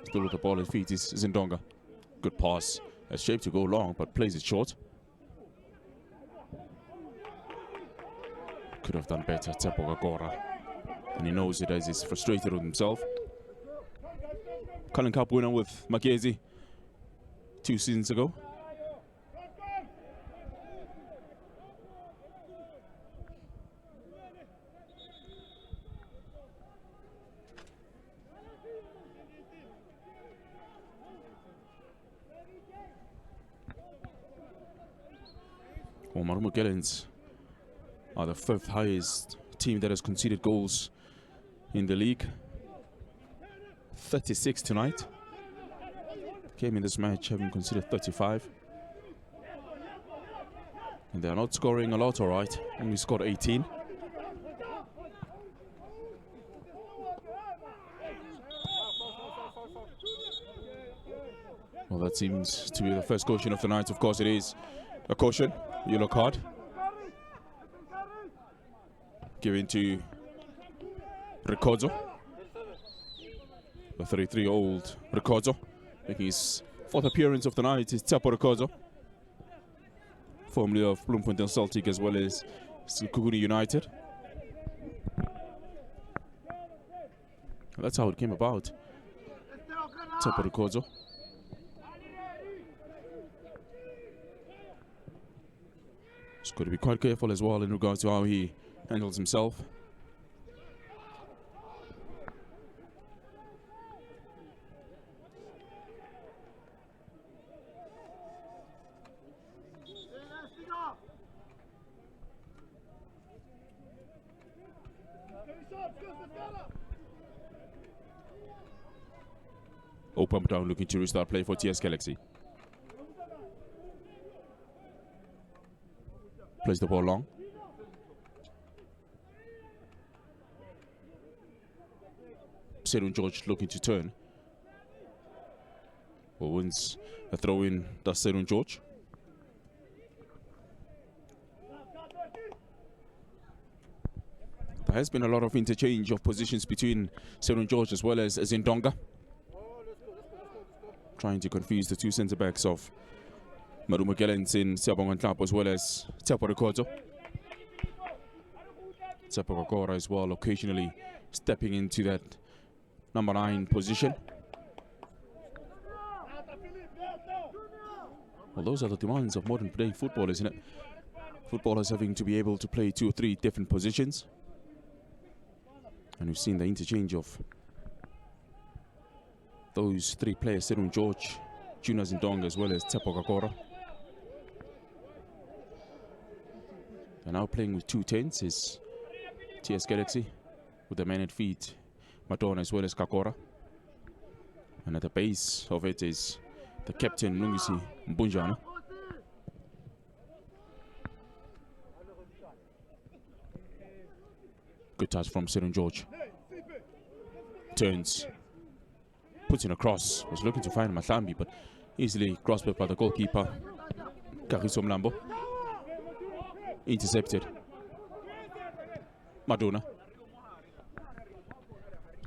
S1: Still with the ball at feet is Zindonga. Good pass. Has shaped to go long, but plays it short. Could have done better, Tsepo Gagora. And he knows it as he's frustrated with himself. Cullen Cup winner with Magezi 2 seasons ago. Well, Marumo Gallants are the 5th highest team that has conceded goals in the league. 36 tonight. Came in this match having conceded 35. And they are not scoring a lot, all right. Only scored 18. Well, that seems to be the first caution of the night. Of course, it is a caution, yellow card. Given to Ricordo. The 33-year-old Ricordo, making his 4th appearance of the night, is Tsepo Ricordo, formerly of Bloemfontein Celtic as well as Sekhukhune United. That's how it came about. Tsepo Ricordo. He's got to be quite careful as well in regards to how he handles himself. Open down, looking to restart play for TS Galaxy. Plays the ball long. Serun George looking to turn. Well, wins a throw in, does Serun George. There has been a lot of interchange of positions between Serun George as well as Zindonga. Trying to confuse the 2 centre-backs of Marumo Gallants in Siabonga Nhlapho as well as Tsepo Ricordo. Tsepo Ricordo as well, occasionally stepping into that number 9 position. Well, those are the demands of modern day football, isn't it? Footballers having to be able to play 2 or 3 different positions. And we've seen the interchange of those 3 players, Serun George, Junior Zindonga as well as Tsepo Ricordo. They're now playing with 2 10s is TS Galaxy, with the man at feet, Madonna as well as Kakora. And at the base of it is the captain, Lungisi Mbunjana. Good touch from Serun George. Turns. Puts in a cross. Was looking to find Mahlambi, but easily grasped by the goalkeeper, Kagiso Mlambo. Intercepted. Madonna.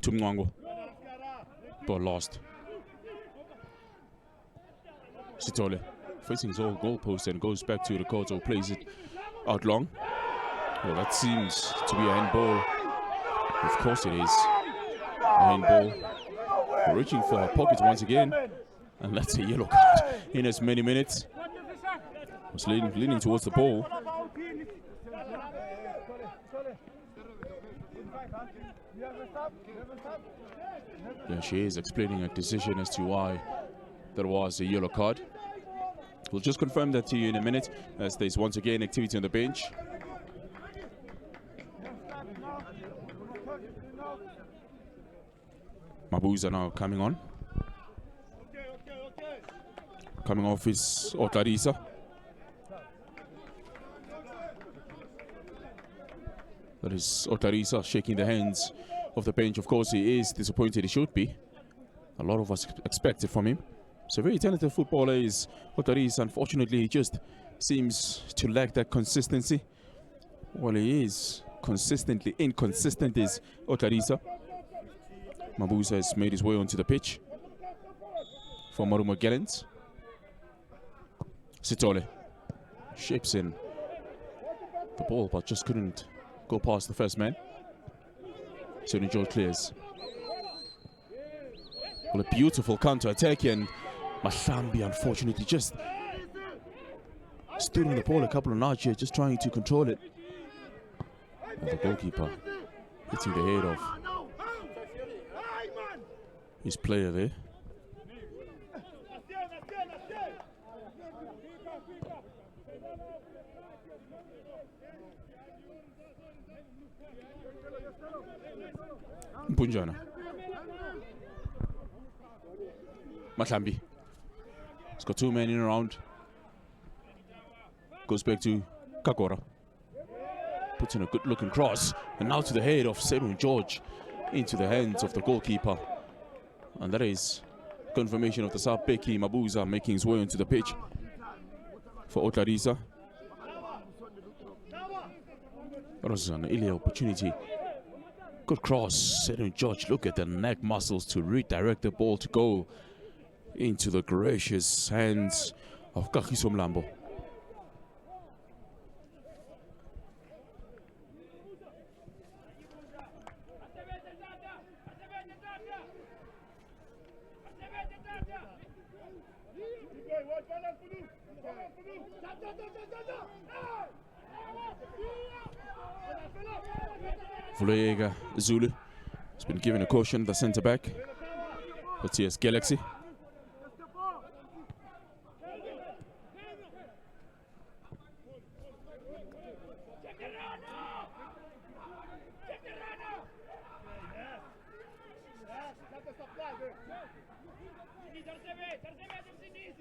S1: Tumwango. Ball lost. Sitole facing his own goalpost and goes back to Ricordo, plays it out long. Well, that seems to be a handball. Of course it is a handball. We're reaching for our pockets once again, and that's a yellow card in as many minutes. Was leaning towards the ball. Yeah, she is explaining a decision as to why there was a yellow card. We'll just confirm that to you in a minute, as there's once again activity on the bench. Mabuza now coming on. Coming off is Otarisa. That is Otarisa shaking the hands of the bench. Of course, he is disappointed. He should be. A lot of us expected from him. So very talented footballer is Otarisa. Unfortunately, he just seems to lack that consistency. Well, he is consistently inconsistent is Otarisa. Mabuza has made his way onto the pitch for Marumo Gallants. Sitole shapes in the ball, but just couldn't go past the first man. Serun George clears. Well, a beautiful counter-attack, and Mahlambi, unfortunately, just stood on the ball a couple of notches here, just trying to control it. And the goalkeeper hitting the head of his player there. Mpunjana. Mahlambi. He's got two men in around. Goes back to Kakora. Puts in a good looking cross. And now to the head of Serun George. Into the hands of the goalkeeper. And that is confirmation of the sub. Beki Mabuza making his way onto the pitch for Otlarisa. That was an early opportunity. Good cross. Serun George, look at the neck muscles to redirect the ball to go into the gracious hands of Kagiso Mlambo. Vuloyega Zulu has been given a caution, the centre back for TS Galaxy.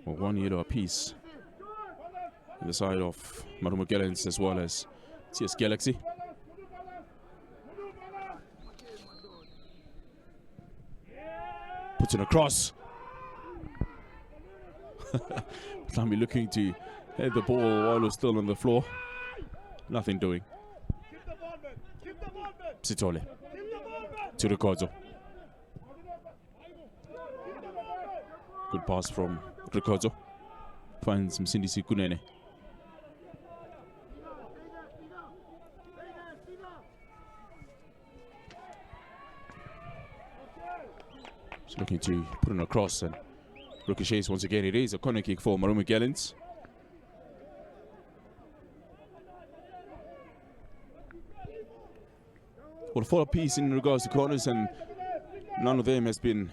S1: Well, one yellow apiece on the side of Marumo Gallants as well as TS Galaxy. Puts in a cross. Mahlambi looking to head the ball while it was still on the floor. Nothing doing. Sitole to Ricardo. Good pass from Ricardo. Finds Msindisi Kunene. He's looking to put in a cross and ricochets once again. It is a corner kick for Marumo Gallants. Well, follow piece in regards to corners, and none of them has been.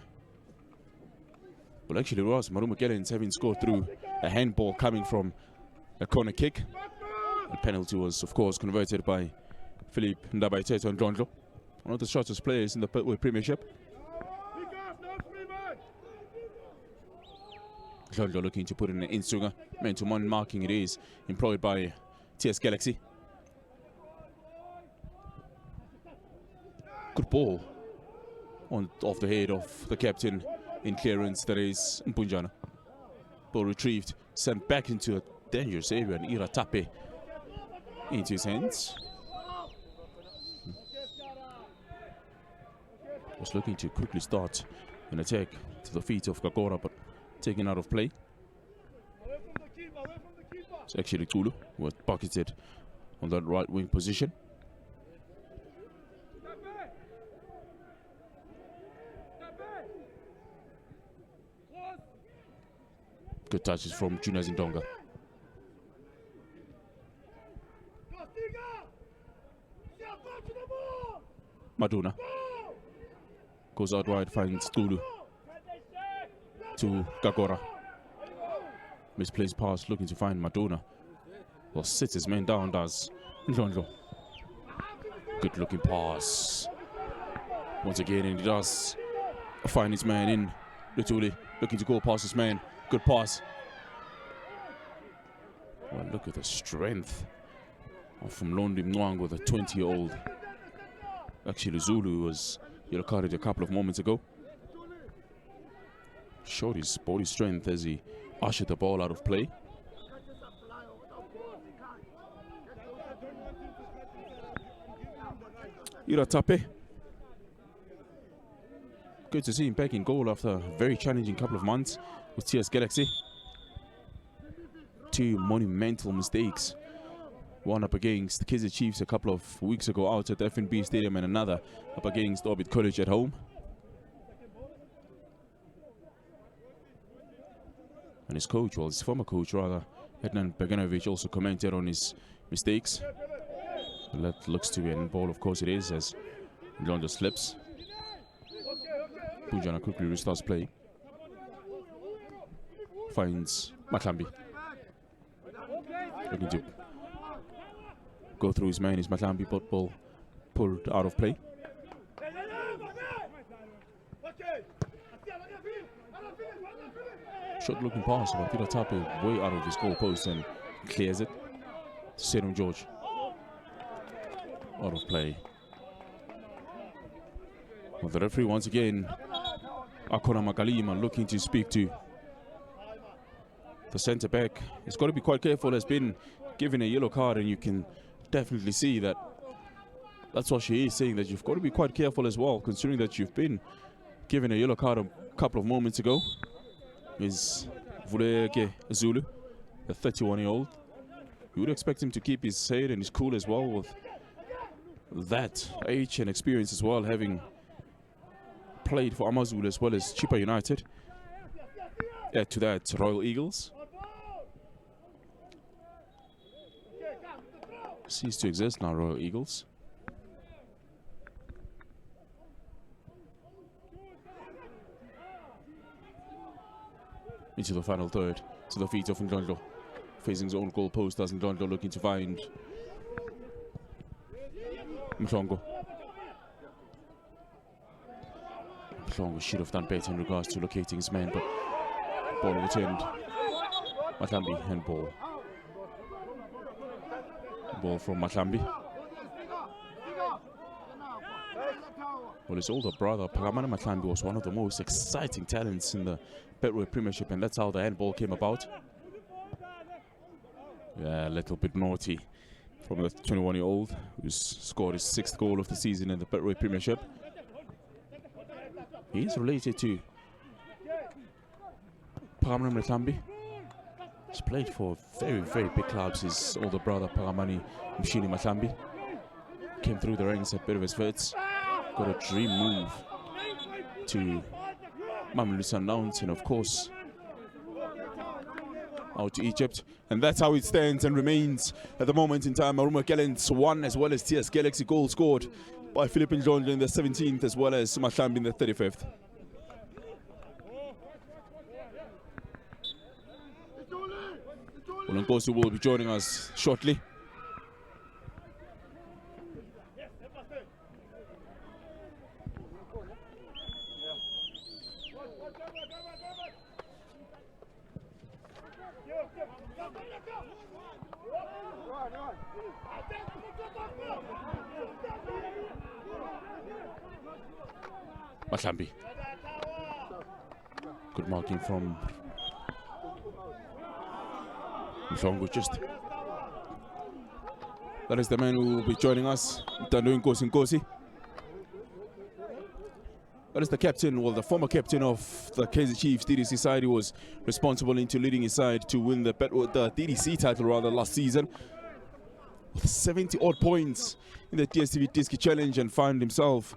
S1: Well, actually, it was Marumo Gallants having scored through a handball coming from a corner kick. The penalty was, of course, converted by Philippe Ndabaiteto and Ndlondlo, one of the shortest players in the Premiership. Ndlondlo looking to put in an Insuga. Man-to-man marking it is employed by TS Galaxy. Good ball off the head of the captain in clearance, that is Mpunjana. Ball retrieved, sent back into a dangerous area, and Ira Tape into his hands. Was looking to quickly start an attack to the feet of Kakora, but taken out of play. It's actually Tulu who was bucketed on that right wing position. Good touches from Junior Zindonga. Maduna goes out wide, finds Tulu to Kakora. Misplaced pass, looking to find Maduna. Well, sits his man down, does Ndlondlo. Good looking pass. Once again, and he does find his man in Lutuli, looking to go past his man. Good pass. Well, look at the strength from Londi Mwang with a 20-year-old. Actually, Zulu was yellow carded a couple of moments ago. Showed his body strength as he ushered the ball out of play. Ira Tape. Good to see him back in goal after a very challenging couple of months with TS Galaxy. Two monumental mistakes. One up against the Kaizer Chiefs a couple of weeks ago out at the FNB Stadium, and another up against Orbit College at home. And his coach, well, his former coach rather, Ednan Beganovic, also commented on his mistakes. That looks to be an ball, of course it is, as John just slips. Pujana quickly restarts play. Finds Matlambi. Looking to go through his man, is Matlambi, but ball pulled out of play. Short looking pass, but Peter Tape way out of his goal post and clears it. Serum George. Out of play. Well, the referee once again, Akona Makalima, looking to speak to the centre back. He's got to be quite careful. Has been given a yellow card, and you can definitely see that that's what she is saying, that you've got to be quite careful as well, considering that you've been given a yellow card a couple of moments ago. Is Vuleke Zulu, the 31-year-old. You would expect him to keep his head and his cool as well, with that age and experience as well, having played for Amazulu as well as Chipa United. Add to that Royal Eagles. Cease to exist now, Royal Eagles. Into the final third, to the feet of Ndlondo, facing his own goal post as Ndlondo looking to find Mhlongo. Mhlongo should have done better in regards to locating his man, but ball returned. Matlambi and ball. Ball from Matlambi. Well, his older brother, Pagamana Matlambi, was one of the most exciting talents in the Betway Premiership, and that's how the handball came about. Yeah, a little bit naughty from the 21-year-old who's scored his 6th goal of the season in the Betway Premiership. He is related to Pagamani Matlambi. He's played for very, very big clubs. His older brother, Pagamani Mshini Matlambi, came through the ranks at Betway. Got a dream move to Mamelodi Sundowns, and of course out to Egypt, and that's how it stands and remains at the moment in time. Marumo Gallants 1, as well as TS Galaxy, goal scored by Philip Ndlondo in the 17th, as well as Matlambi in the 35th. Nkosi will be joining us shortly. Matlambi. Good marking from Mhlongo. Just that is the man who will be joining us. Nkosi. That is the captain, well, the former captain of the Kaizer Chiefs DDC side. He was responsible into leading his side to win the DDC title last season, with 70-odd points in the DSTV Disc Challenge, and found himself,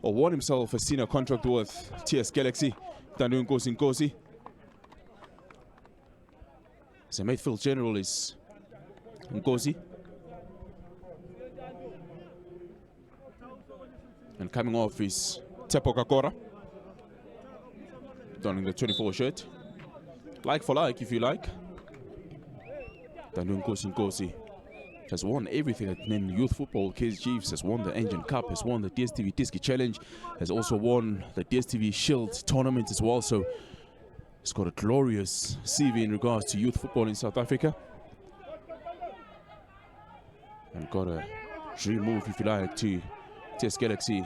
S1: or won himself, a senior contract with TS Galaxy. Nkosi. The midfield general is Nkosi. And coming off is Tepo Kakora, donning the 24 shirt. Like for like, if you like. Nkosi has won everything in youth football. Kaizer Chiefs has won the Engine Cup, has won the DSTV Disc Challenge, has also won the DSTV Shield tournament as well. So he's got a glorious CV in regards to youth football in South Africa. And got a dream move, if you like, to TS Galaxy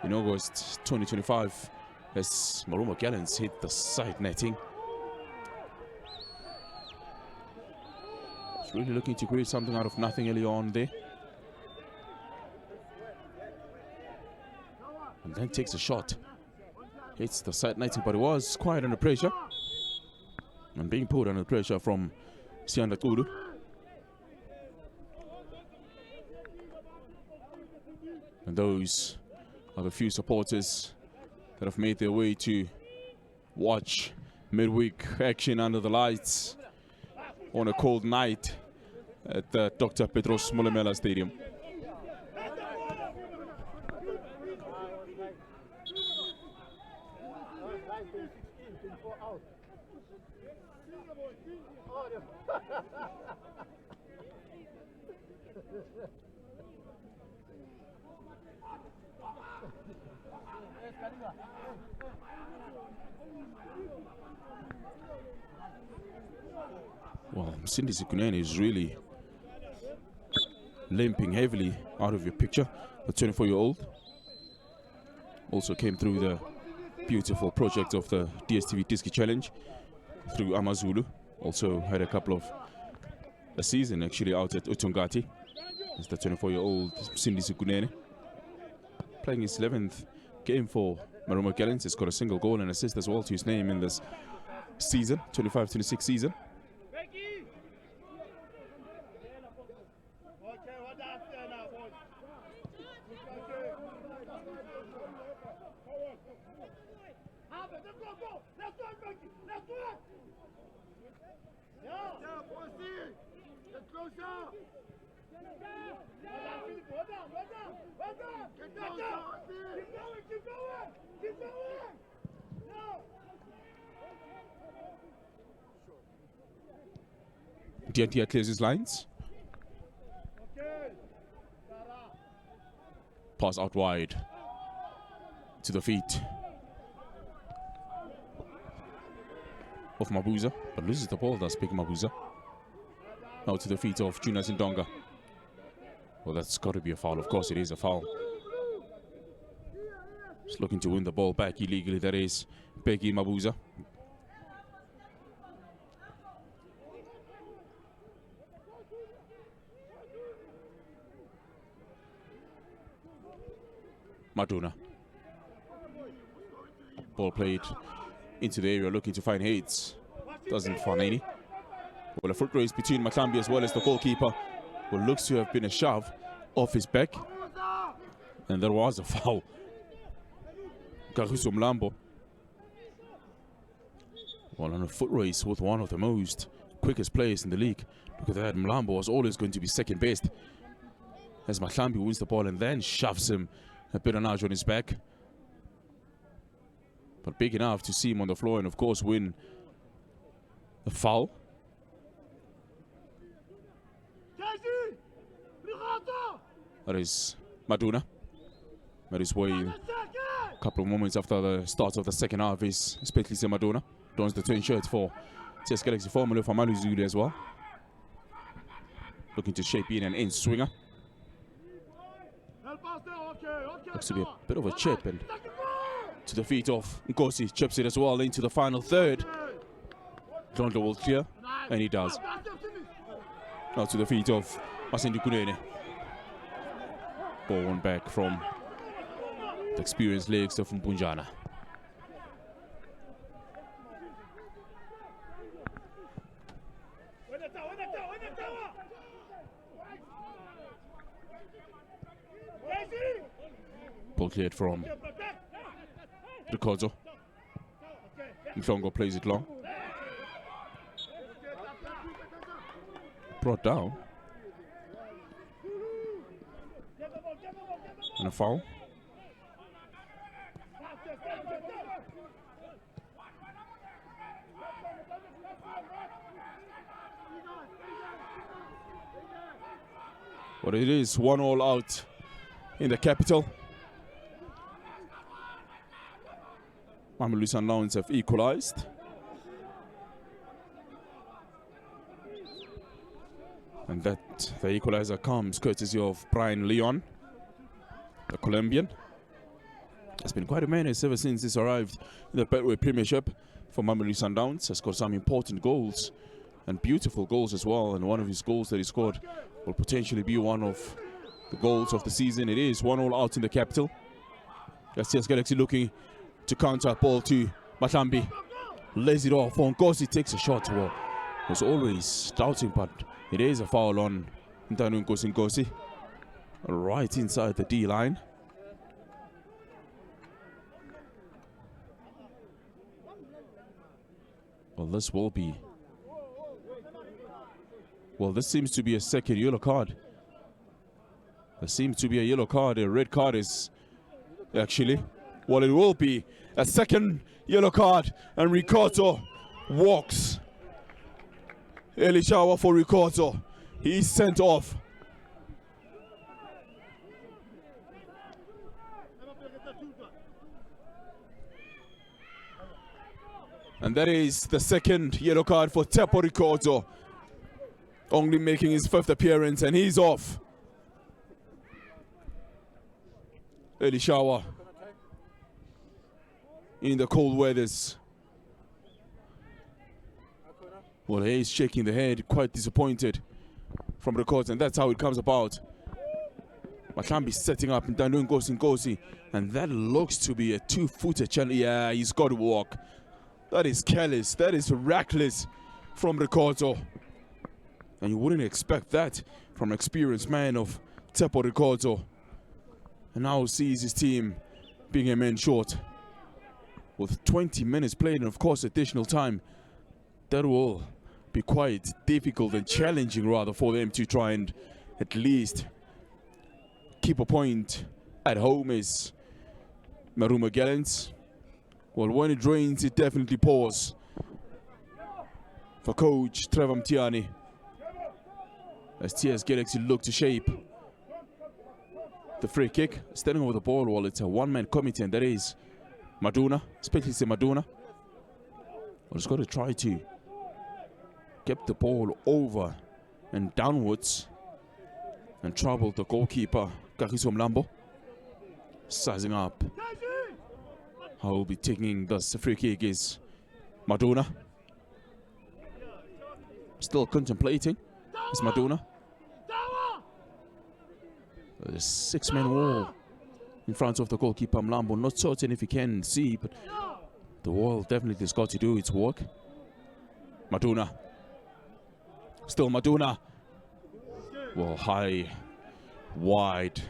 S1: in August 2025 as Marumo Gallants hit the side netting. He's really looking to create something out of nothing early on there. And then takes a shot. Hits the side netting, but it was quite under pressure. And being put under pressure from Sianda Kudu. And those are the few supporters that have made their way to watch Midweek action under the lights on a cold night at the Dr. Petros Molemela Stadium. Well, Cindy Sikunene is really limping heavily out of your picture. The 24-year-old also came through the beautiful project of the DSTV Diski Challenge through Amazulu. Also had a couple of a season actually out at Utungati. It's the 24-year-old Cindy Sikunene playing his 11th game for Marumo Gallants. He's got a single goal and assist as well to his name in this season, 25-26 season. Diantia clears his lines. Pass out wide to the feet of Mabuza, but loses the ball. That's big Mabuza. Now to the feet of Junior Zindonga. Well, that's got to be a foul. Of course, it is a foul. Just looking to win the ball back illegally. That is Peggy Mabuza. Maduna. Ball played into the area, looking to find Hades. Doesn't find any. Well, a foot race between Maklambi as well as the goalkeeper. Well, looks to have been a shove off his back. And there was a foul. Karuso Mlambo. Well, on a foot race with one of the most quickest players in the league. Look at that. Mlambo was always going to be second best. As Maklambi wins the ball and then shoves him a bit of nudge on his back. But big enough to see him on the floor and, of course, win the foul. That is Maduna. That is why a couple of moments after the start of the second half is especially Maduna. Dons the turn shirt for TS Galaxy formula for Manu Zulu as well. Looking to shape in an in swinger. Looks to be a bit of a chip, and to the feet of Nkosi, chips it as well into the final third. Rondo will clear, and he does. Now to the feet of Masindi Kunene. Ball one back from the experienced legs of Mpunjana. Ball cleared from Ricordo. Mhlongo plays it long. Brought down. And a foul. But it is 1-1 out in the capital. Mamelodi Sundowns have equalized. And that the equalizer comes courtesy of Brian Leon, the Colombian. It's been quite a menace ever since he's arrived in the Betway Premiership for Mamelodi Sundowns. Has got some important goals and beautiful goals as well. And one of his goals that he scored will potentially be one of the goals of the season. It is 1-1 out in the capital. TS Galaxy looking to counter ball to Maklambi. Lays it off. Nkosi takes a shot. Well, was always doubting, but it is a foul on Ntanu Nkosi. Right inside the D line. Well, this will be... Well, this seems to be a second yellow card. There seems to be a yellow card. A red card is actually... Well, it will be a second yellow card. And Ricardo walks. Early shower for Ricardo. He's sent off. And that is the second yellow card for Tepo Ricardo. Only making his 5th appearance, and he's off. Early shower in the cold weathers. Well, he's shaking the head, quite disappointed from Ricardo, and that's how it comes about. Maklambi setting up and doing Ngozi, and that looks to be a 2-footer challenge. Yeah, he's got to walk. That is careless, that is reckless from Ricardo. And you wouldn't expect that from an experienced man of Tepo Ricardo. And now sees his team being a man short. With 20 minutes played and of course additional time, that will be quite difficult and challenging rather for them to try and at least keep a point at home as Marumo Gallants. Well, when it rains, it definitely pours for coach Trevor Mtiani. As TS Galaxy look to shape the free kick, standing over the ball. Well, it's a one-man committee, and that is Maduna, especially Maduna. Well, it's got to try to get the ball over and downwards and trouble the goalkeeper, Kagiso Mlambo. Sizing up. How will be taking this free kick is Maduna. Still contemplating. It's Maduna. The 6-man wall in front of the goalkeeper Mlambo. Not certain if he can see, but the wall definitely has got to do its work. Maduna. Still Maduna. Well, high, wide,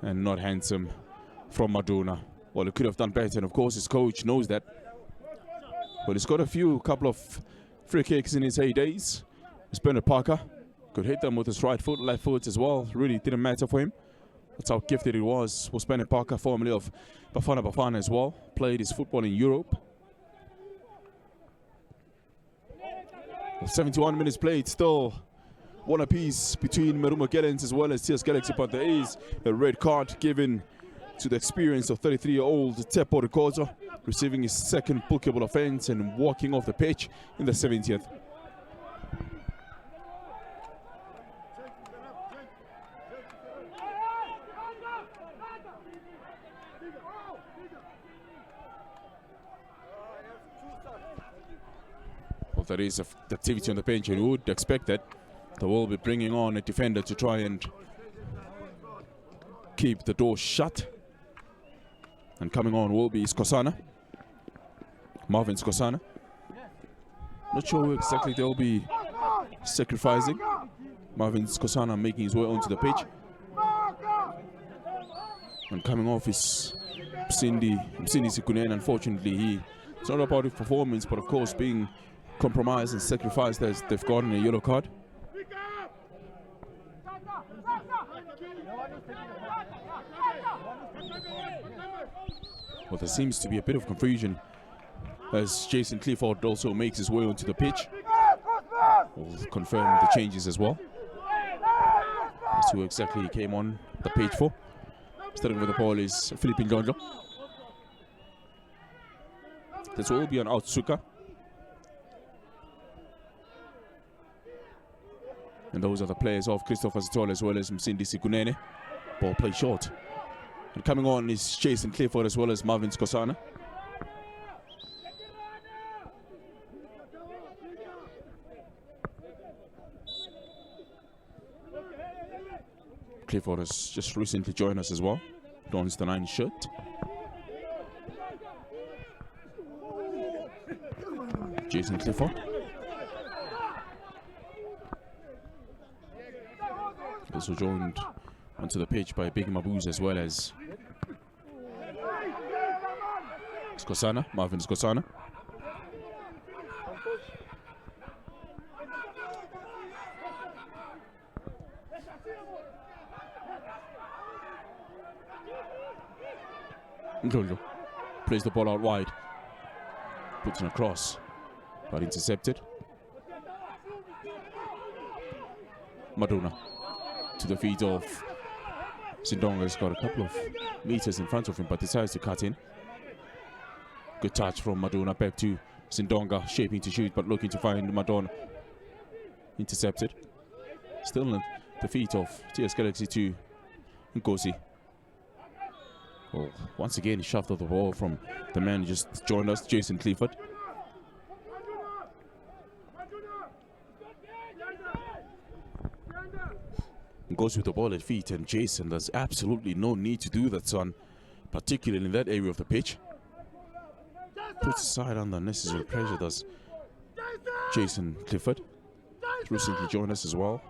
S1: and not handsome from Maduna. Well, he could have done better, and of course his coach knows that. But he's got a couple of free kicks in his heydays. It's Bernard Parker. Could hit them with his right foot, left foot as well. Really didn't matter for him. That's how gifted he was Bernard Parker, formerly of Bafana as well. Played his football in Europe. 71 minutes played, still one apiece between Marumo Gallants as well as TS Galaxy, but there is a red card given to the experience of 33-year-old Tepo Ricardo, receiving his second bookable offence and walking off the pitch in the 70th. Well, there is activity on the bench, and you would expect that. They will be bringing on a defender to try and keep the door shut. And coming on will be Skosana. Marvin Skosana. Not sure who exactly they'll be sacrificing. Marvin Skosana making his way onto the pitch. And coming off is Msindi Sikunene. Unfortunately, it's not about his performance, but of course being compromised and sacrificed as they've gotten a yellow card. Well, there seems to be a bit of confusion as Jason Clifford also makes his way onto the pitch. We'll confirm the changes as well as to who exactly he came on the pitch for. Starting with the ball is Philippine Ndlondlo. This will be an Outsuka. And those are the players of Christopher Zitolo as well as Msindi Sikunene. Ball play short. And coming on is Jason Clifford as well as Marvin Skosana. Clifford has just recently joined us as well. Dons the 9 shirt. Jason Clifford. Also joined onto the pitch by Big Mabuse as well as Skosana, Marvin Skosana. Ndlundlu plays the ball out wide. Puts it across, but intercepted. Maduna to the feet of Sindonga. Has got a couple of meters in front of him, but decides to cut in. Good touch from Maduna back to Sindonga, shaping to shoot, but looking to find Madonna. Intercepted. Still in the feet of TS Galaxy to Nkosi. Well, once again, he shoved off the ball from the man who just joined us, Jason Clifford. Goes with the ball at feet, and Jason, there's absolutely no need to do that, son, particularly in that area of the pitch. Puts aside under unnecessary pressure, does Jason Clifford. Recently joined us as well.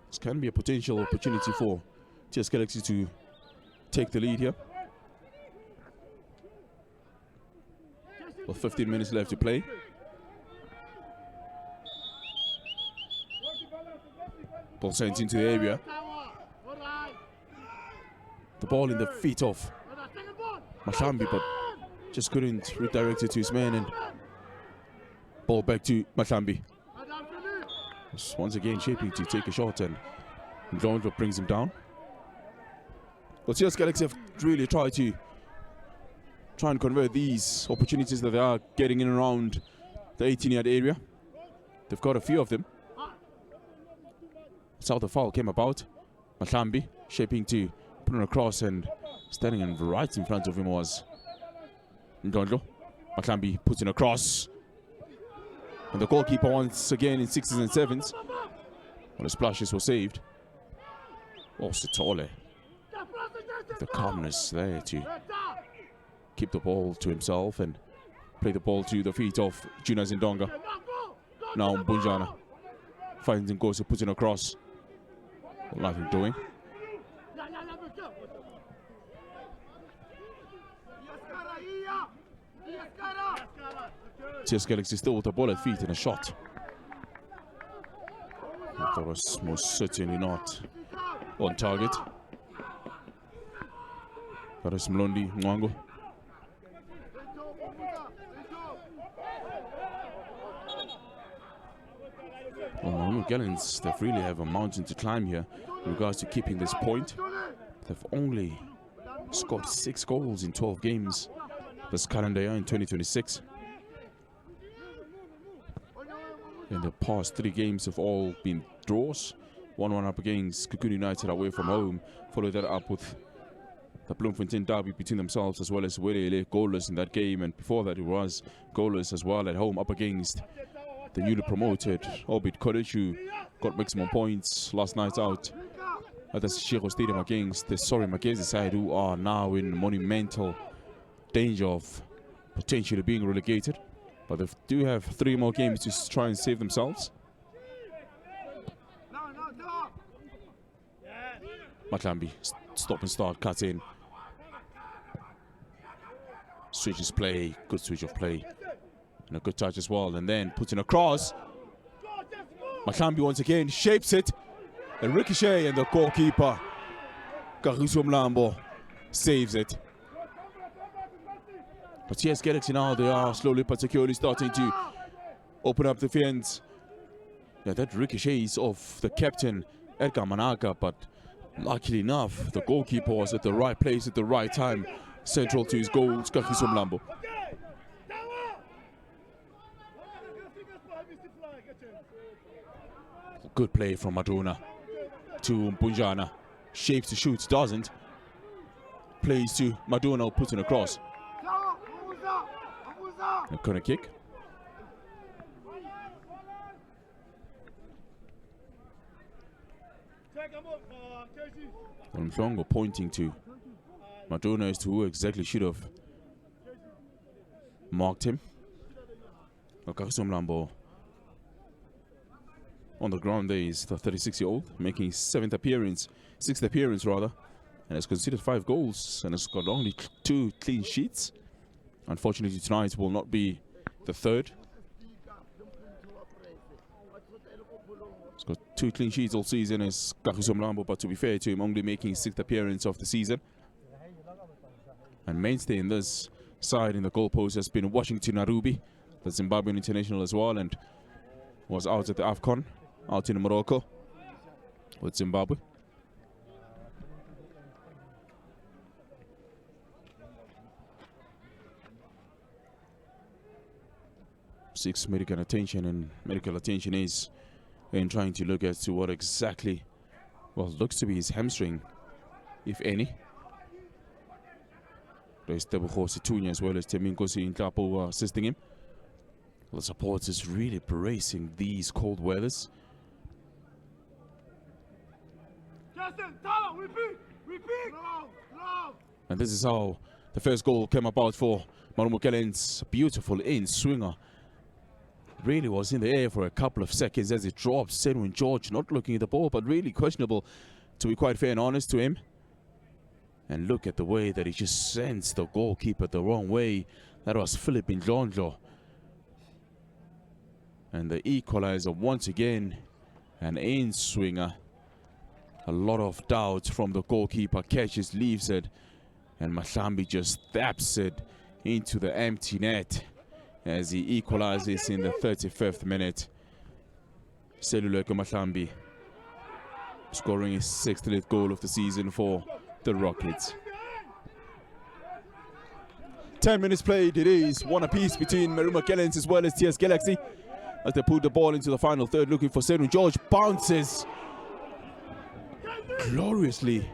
S1: This can be a potential opportunity for TS Galaxy to take the lead here. With 15 minutes left to play. Ball sent into the area. The ball in the feet of Mashambi, but just couldn't redirect it to his man, and ball back to Mashambi. Once again shaping to take a shot, and Ndlondlo brings him down. But TS Galaxy have really tried to and convert these opportunities that they are getting in around the 18-yard area. They've got a few of them. That's how the foul came about. Mashambi shaping to put it across, and standing right in front of him was Ndlondlo. Mashambi puts it across. And the goalkeeper once again in 6s and 7s. Well, the splashes were saved. Oh, Sitole. The calmness there to keep the ball to himself and play the ball to the feet of Juna Zindonga. Now Mbunjana finds Nkosi, puts it across. Well, nothing doing. TS Galaxy still with the ball at feet and a shot. That was most certainly not on target. That is Mlondi Mwango. Well, Marumo Gallants, they really have a mountain to climb here in regards to keeping this point. They've only scored 6 goals in 12 games this calendar year in 2026. And the past 3 games have all been draws. 1-1 up against Cocoon United away from home. Followed that up with the Bloemfontein derby between themselves, as well as Welele goalless in that game. And before that it was goalless as well at home up against the newly promoted Orbit College, who got maximum points last night out at the Shiro Stadium against the Sorry Makezi side, who are now in monumental danger of potentially being relegated. But they do have 3 more games to try and save themselves. Matlambi, stop and start, cut in. Switches play, good switch of play. And a good touch as well. And then puts in a cross. Matlambi once again shapes it. And ricochet, and the goalkeeper, Kagiso Mlambo, saves it. But TS Galaxy now, they are slowly but securely starting to open up the fence. Yeah, that ricochets off the captain, Edgar Managa, but luckily enough, the goalkeeper was at the right place at the right time, central to his goal, Kagiso Mlambo. Good play from Maduna to Mbunjana. Shapes to shoot, doesn't. Plays to Maduna, puts it across. A corner kick. Mhlongo pointing to Maduna as to who exactly should have marked him. Kagiso Mlambo on the ground there is the 36-year-old, making his 6th appearance rather, and has conceded 5 goals and has got only 2 clean sheets. Unfortunately, tonight will not be the third. He's got 2 clean sheets all season as Kagiso Mlambo, but to be fair to him, only making his 6th appearance of the season. And mainstay in this side in the goalpost has been Washington Arubi, the Zimbabwean international as well, and was out at the AFCON, out in Morocco with Zimbabwe. Seeks medical attention, and medical attention is in trying to look as to what exactly, well, looks to be his hamstring, if any. There's Tebogo Situnya as well as Teminkosi Nklapo assisting him. The support is really bracing these cold weathers.
S2: Justin, tell him, repeat. Love.
S1: And this is how the first goal came about for Marumo Gallants. Beautiful in swinger. Really was in the air for a couple of seconds as it dropped. Sedwin George not looking at the ball, but really questionable, to be quite fair and honest to him. And look at the way that he just sends the goalkeeper the wrong way. That was Philip Ndlondlo. And the equalizer once again, an in swinger. A lot of doubt from the goalkeeper. Catches, leaves it, and Mahlambi just taps it into the empty net as he equalizes in the 35th minute. Seluleko Mahlambi scoring his 6th lead goal of the season for the Rockets. 10 minutes played. It is 1 apiece between Marumo Gallants as well as TS Galaxy as they put the ball into the final third, looking for Sedwin George. Bounces gloriously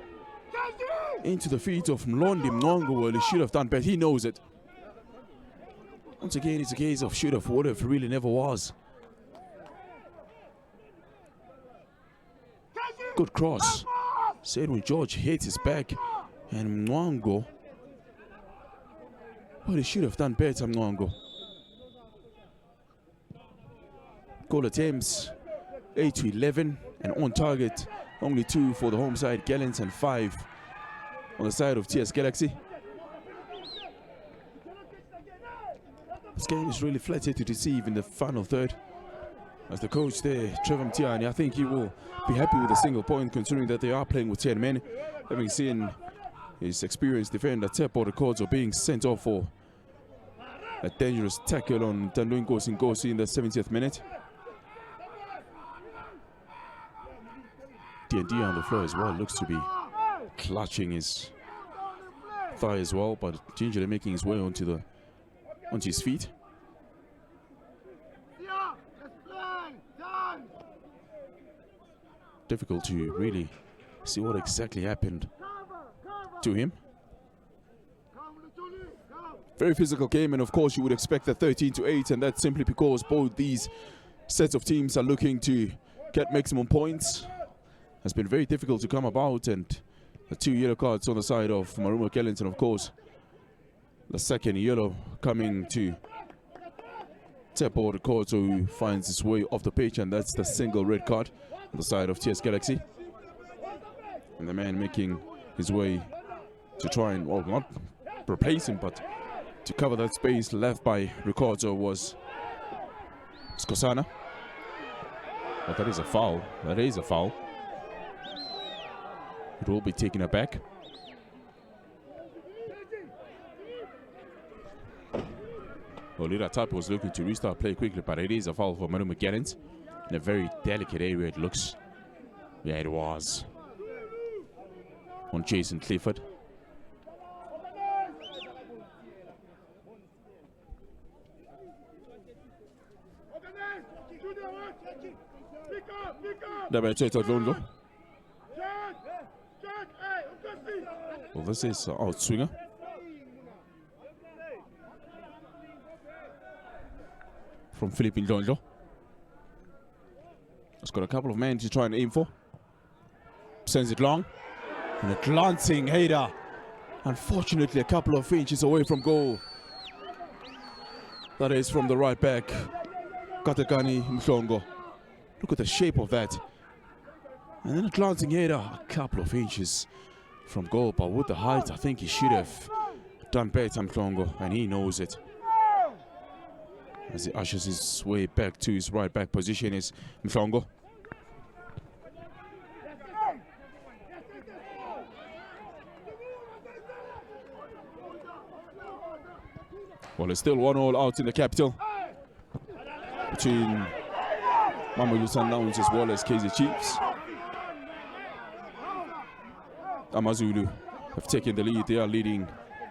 S1: into the feet of Mlondi Mnongo. Well, he should have done better. He knows it. Once again, it's a case of should have, would have, really never was. Good cross. Sedwin George hits his back, and Mnongo, well, he should have done better, Mnongo. Goal attempts 8 to 11, and on target only 2 for the home side Gallants and 5 on the side of TS Galaxy. This game is really flattered to deceive in the final third. As the coach there, Trevor Mtiani, I think he will be happy with a single point considering that they are playing with 10 men. Having seen his experienced defender Tepo Records being sent off for a dangerous tackle on Tanduin Nkosi in the 70th minute. D&D on the floor as well, looks to be clutching his thigh as well, but gingerly making his way onto his feet. Difficult to really see what exactly happened to him. Very physical game, and of course you would expect a 13-8, and that's simply because both these sets of teams are looking to get maximum points. Has been very difficult to come about, and the 2 yellow cards on the side of Marumo Gallants, and of course the second yellow coming to Tepo Records, who finds his way off the pitch, and that's the single red card on the side of TS Galaxy. And the man making his way to try and, well, not replace him, but to cover that space left by Ricardo was Skosana. But that is a foul. That is a foul. It will be taken aback. Olira Tap was looking to restart play quickly, but it is a foul for Marumo Gallants in a very delicate area, it looks. Yeah, it was. On Jason Clifford. Well, this is out swinger. From Philippe Ndlondlo. He's got a couple of men to try and aim for. Sends it long. And a glancing header. Unfortunately, a couple of inches away from goal. That is from the right back, Katekani Mhlongo. Look at the shape of that. And then a glancing header, a couple of inches from goal. But with the height, I think he should have done better, Mhlongo, and he knows it. As he ushers his way back to his right back position is Mhlongo. Well, it's still 1-1 out in the capital between Mamelodi Sundowns as well as KZ Chiefs. Amazulu have taken the lead. They are leading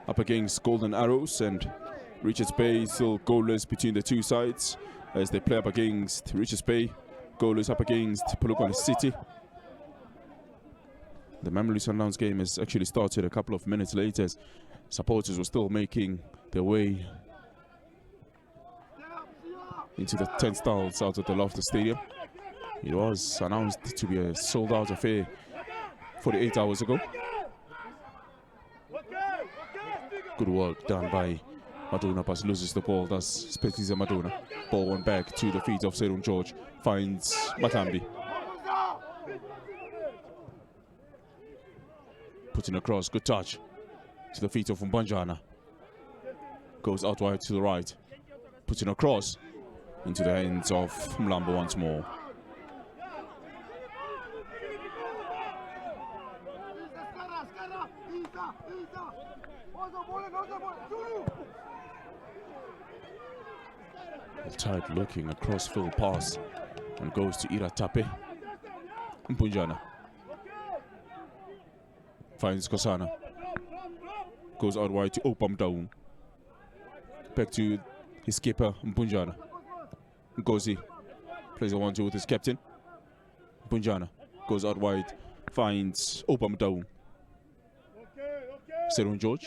S1: up against Golden Arrows, and Richards Bay still goalless between the two sides as they play up against Richards Bay, goalless up against Polokwane City. The Mamelodi Sundowns game has actually started a couple of minutes later as supporters were still making their way into the turnstiles out of the Loftus Stadium. It was announced to be a sold-out affair 48 hours ago. Good work done by Maduna, but loses the ball. That's Spetiza Maduna. Ball went back to the feet of Serun George. Finds Matambi. Putting across, good touch. To the feet of Mbanjana. Goes out wide to the right. Putting across into the hands of Mlambo once more. Tight looking across field pass and goes to Ira Tape. Mpunjana finds Kosana. Goes out wide to Opam Down. Back to his skipper Mpunjana. Ngozi plays a 1-2 with his captain. Mpunjana goes out wide, finds Opam Down. Serun George.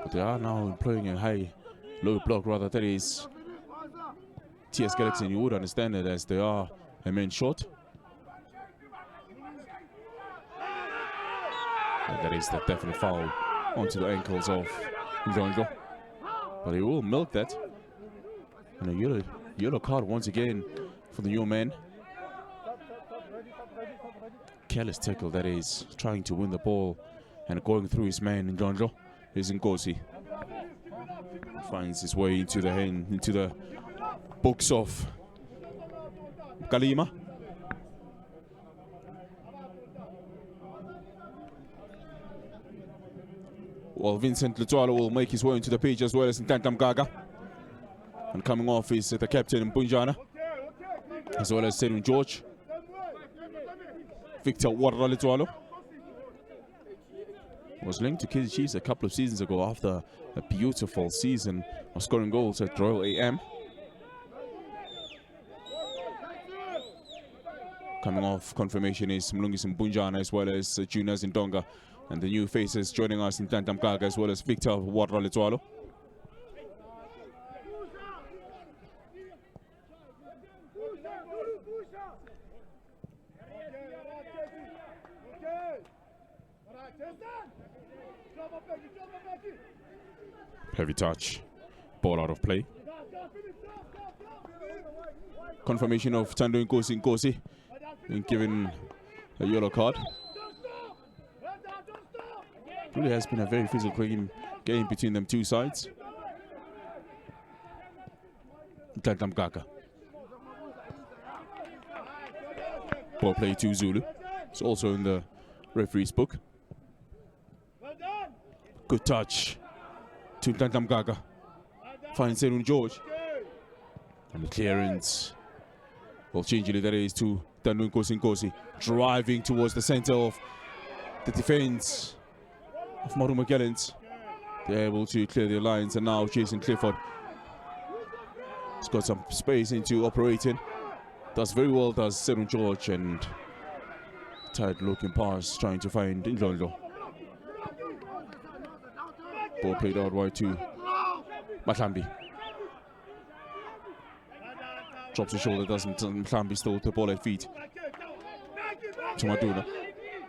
S1: But they are now employing a low block, rather that is TS Galaxy, and you would understand it as they are a man short. And that is the definite foul onto the ankles of Ndongo. But he will milk that. And a yellow card once again for the new man. Careless tackle, that is, trying to win the ball and going through his man Ndongo. Is Nkosi. Finds his way into the books of Kalima. Well, Vincent Lutwalo will make his way into the pitch as well as Ntantam Gaga. And coming off is the captain Mpunjana, as well as Serun George. Victor Warra Lutwalo was linked to KZ Chiefs a couple of seasons ago after a beautiful season of scoring goals at Royal AM. Coming off confirmation is Mlungisi Mpunjana as well as Juniors Ndonga, and the new faces joining us in Ntantam Gaga as well as Victor Warra Lutwalo. Heavy touch, ball out of play. Confirmation of Tando Nkosi being given a yellow card. Really has been a very physical game between them two sides. Ntantam Gaga. Ball play to Zulu. It's also in the referee's book. Good touch to Ntantam Gaga. Finds Serun George. And the clearance, well, changing that is to Tando Nkosi, driving towards the center of the defense of Marumo Gallants. They're able to clear their lines, and now Jason Clifford has got some space into operating. Does very well, does Serun George, and tight looking pass trying to find Ndlondo. Ball played out wide to Mahlambi. Drops his shoulder, doesn't Mahlambi, still the ball at feet to Maduna.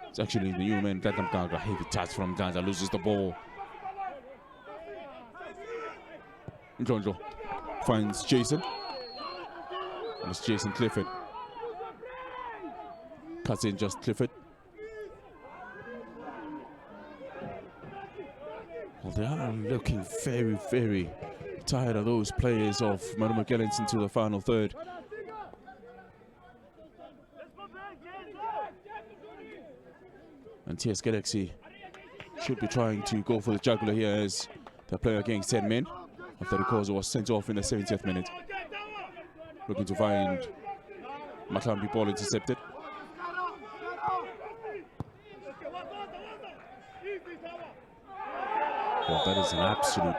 S1: It's actually the new man, Ntantam Gaga. Heavy touch from Danza, loses the ball. Ndlondo finds Jason. And it's Jason Clifford. Cuts in just Clifford. Well, they are looking very, very tired of those players of Marumo Gallants into the final third. And TS Galaxy should be trying to go for the jugular here as they're playing against 10 men. After the cause was sent off in the 70th minute. Looking to find Maklambi, ball intercepted. Well, that is an absolute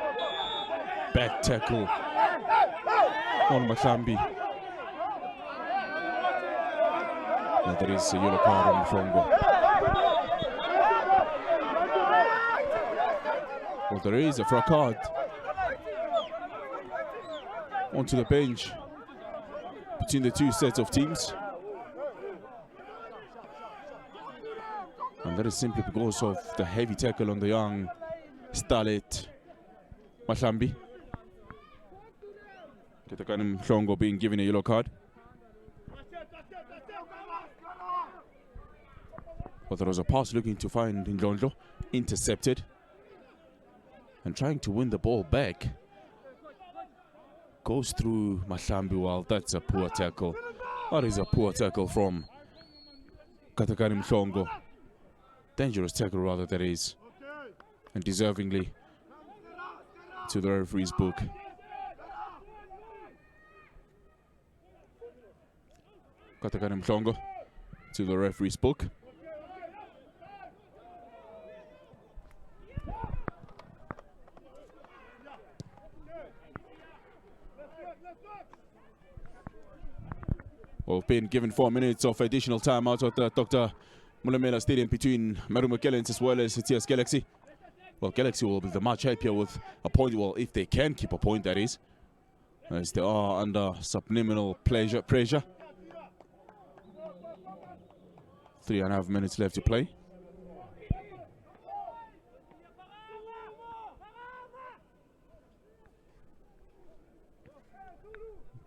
S1: back tackle on Maklambi. Well, there is a yellow card on Mfongo. Well, there is a free card onto the bench between the two sets of teams. And that is simply because of the heavy tackle on the young starlet Maklambi. Ketakani Mhlongo being given a yellow card. But there was a pass looking to find Ndlondlo, intercepted. And trying to win the ball back. Goes through Maklambi. Well, that's a poor tackle. That is a poor tackle from Katakani Mhlongo. Dangerous tackle rather, that is. And deservingly to the referee's book. Katakani Mhlongo to the referee's book. We've been given 4 minutes of additional time out at the Dr. Mulamela Stadium between Marumo Gallants as well as TS Galaxy. Well, Galaxy will be the much happier with a point, well, if they can keep a point, that is, as they are under subliminal pressure. 3.5 minutes left to play.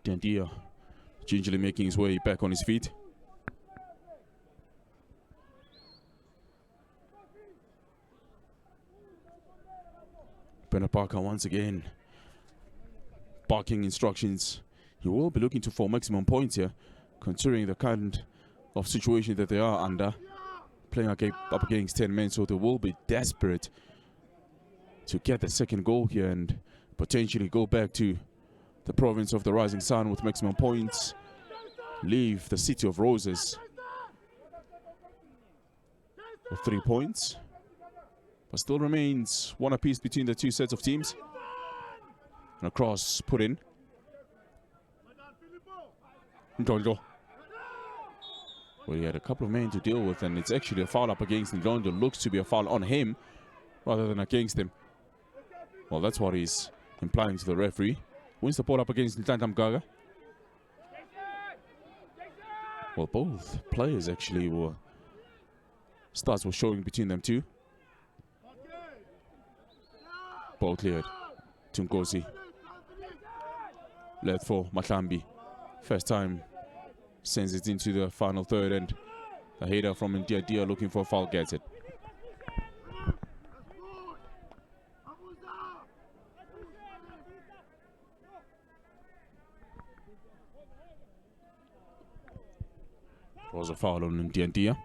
S1: Dandia gingerly making his way back on his feet. Bernard Parker once again barking instructions. He will be looking for maximum points here, considering the kind of situation that they are under, playing up against 10 men, so they will be desperate to get the second goal here and potentially go back to the province of the Rising Sun with maximum points, leave the City of Roses with 3 points, but still remains one apiece between the two sets of teams. And a cross put in. Ndlondlo. Well, he had a couple of men to deal with, and it's actually a foul up against Ndlondlo. Looks to be a foul on him rather than against him. Well, that's what he's implying to the referee. Wins the ball up against Ntanta Mgaga. Well, both players actually were... Starts were showing between them two. Ball cleared. Tunkosi. Led for Maklambi. First time sends it into the final third, and a header from Ndiadia looking for a foul gets it. It was a foul on Ndiadia.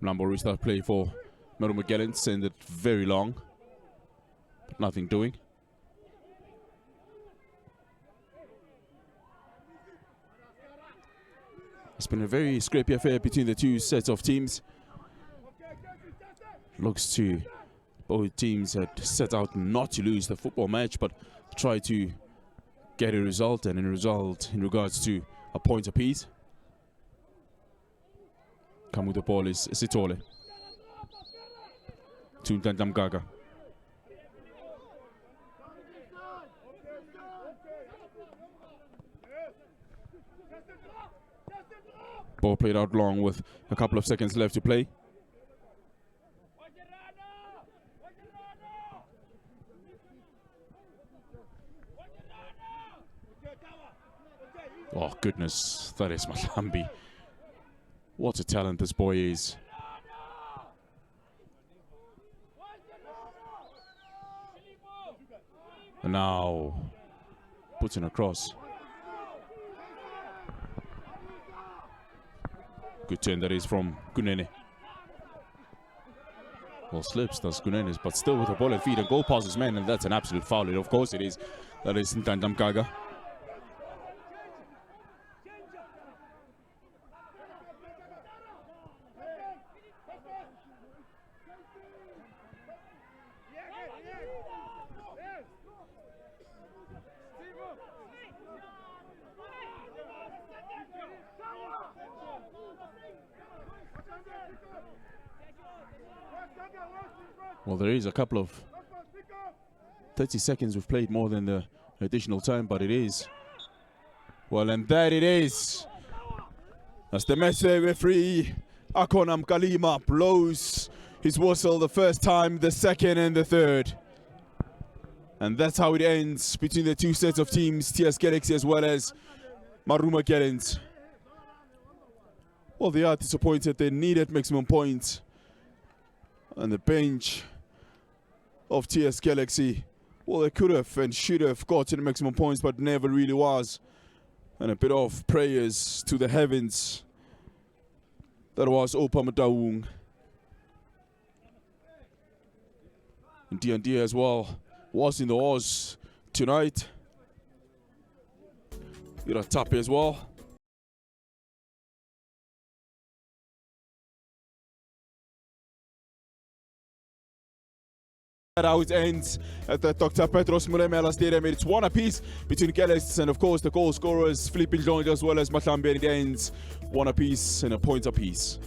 S1: Number restart play for Marumo Gallants, send it very long. Nothing doing. It's been a very scrappy affair between the two sets of teams. Looks to both teams had set out not to lose the football match, but try to get a result, and in regards to a point apiece. Come with the ball is Sitole. To Ntanta Mgaga. Ball played out long with a couple of seconds left to play. Oh goodness, that is Malambi. What a talent this boy is. And now puts in a cross. Good turn that is from Kunene. Well, slips does Kunene's, but still with the ball at feet and goal passes man, and that's an absolute foul. Of course it is. That is Ntandam Kaga. Well, there is a couple of 30 seconds we've played more than the additional time, but it is. Well, and that it is. As the Messe referee, Akonam Kalima, blows his whistle the first time, the second and the third. And that's how it ends between the two sets of teams, TS Galaxy as well as Marumo Gallants. Well, they are disappointed. They needed maximum points. And the bench of TS Galaxy, well, they could have and should have gotten maximum points, but never really was. And a bit of prayers to the heavens. That was Opa Mataung. And D&D as well was in the Oz tonight. You're a tap as well. How it ends at the Dr. Petros Mulemela Stadium. It's one apiece between Gallants and, of course, the goal scorers, Flipping Jones as well as Matlambi. It ends one apiece and a point apiece.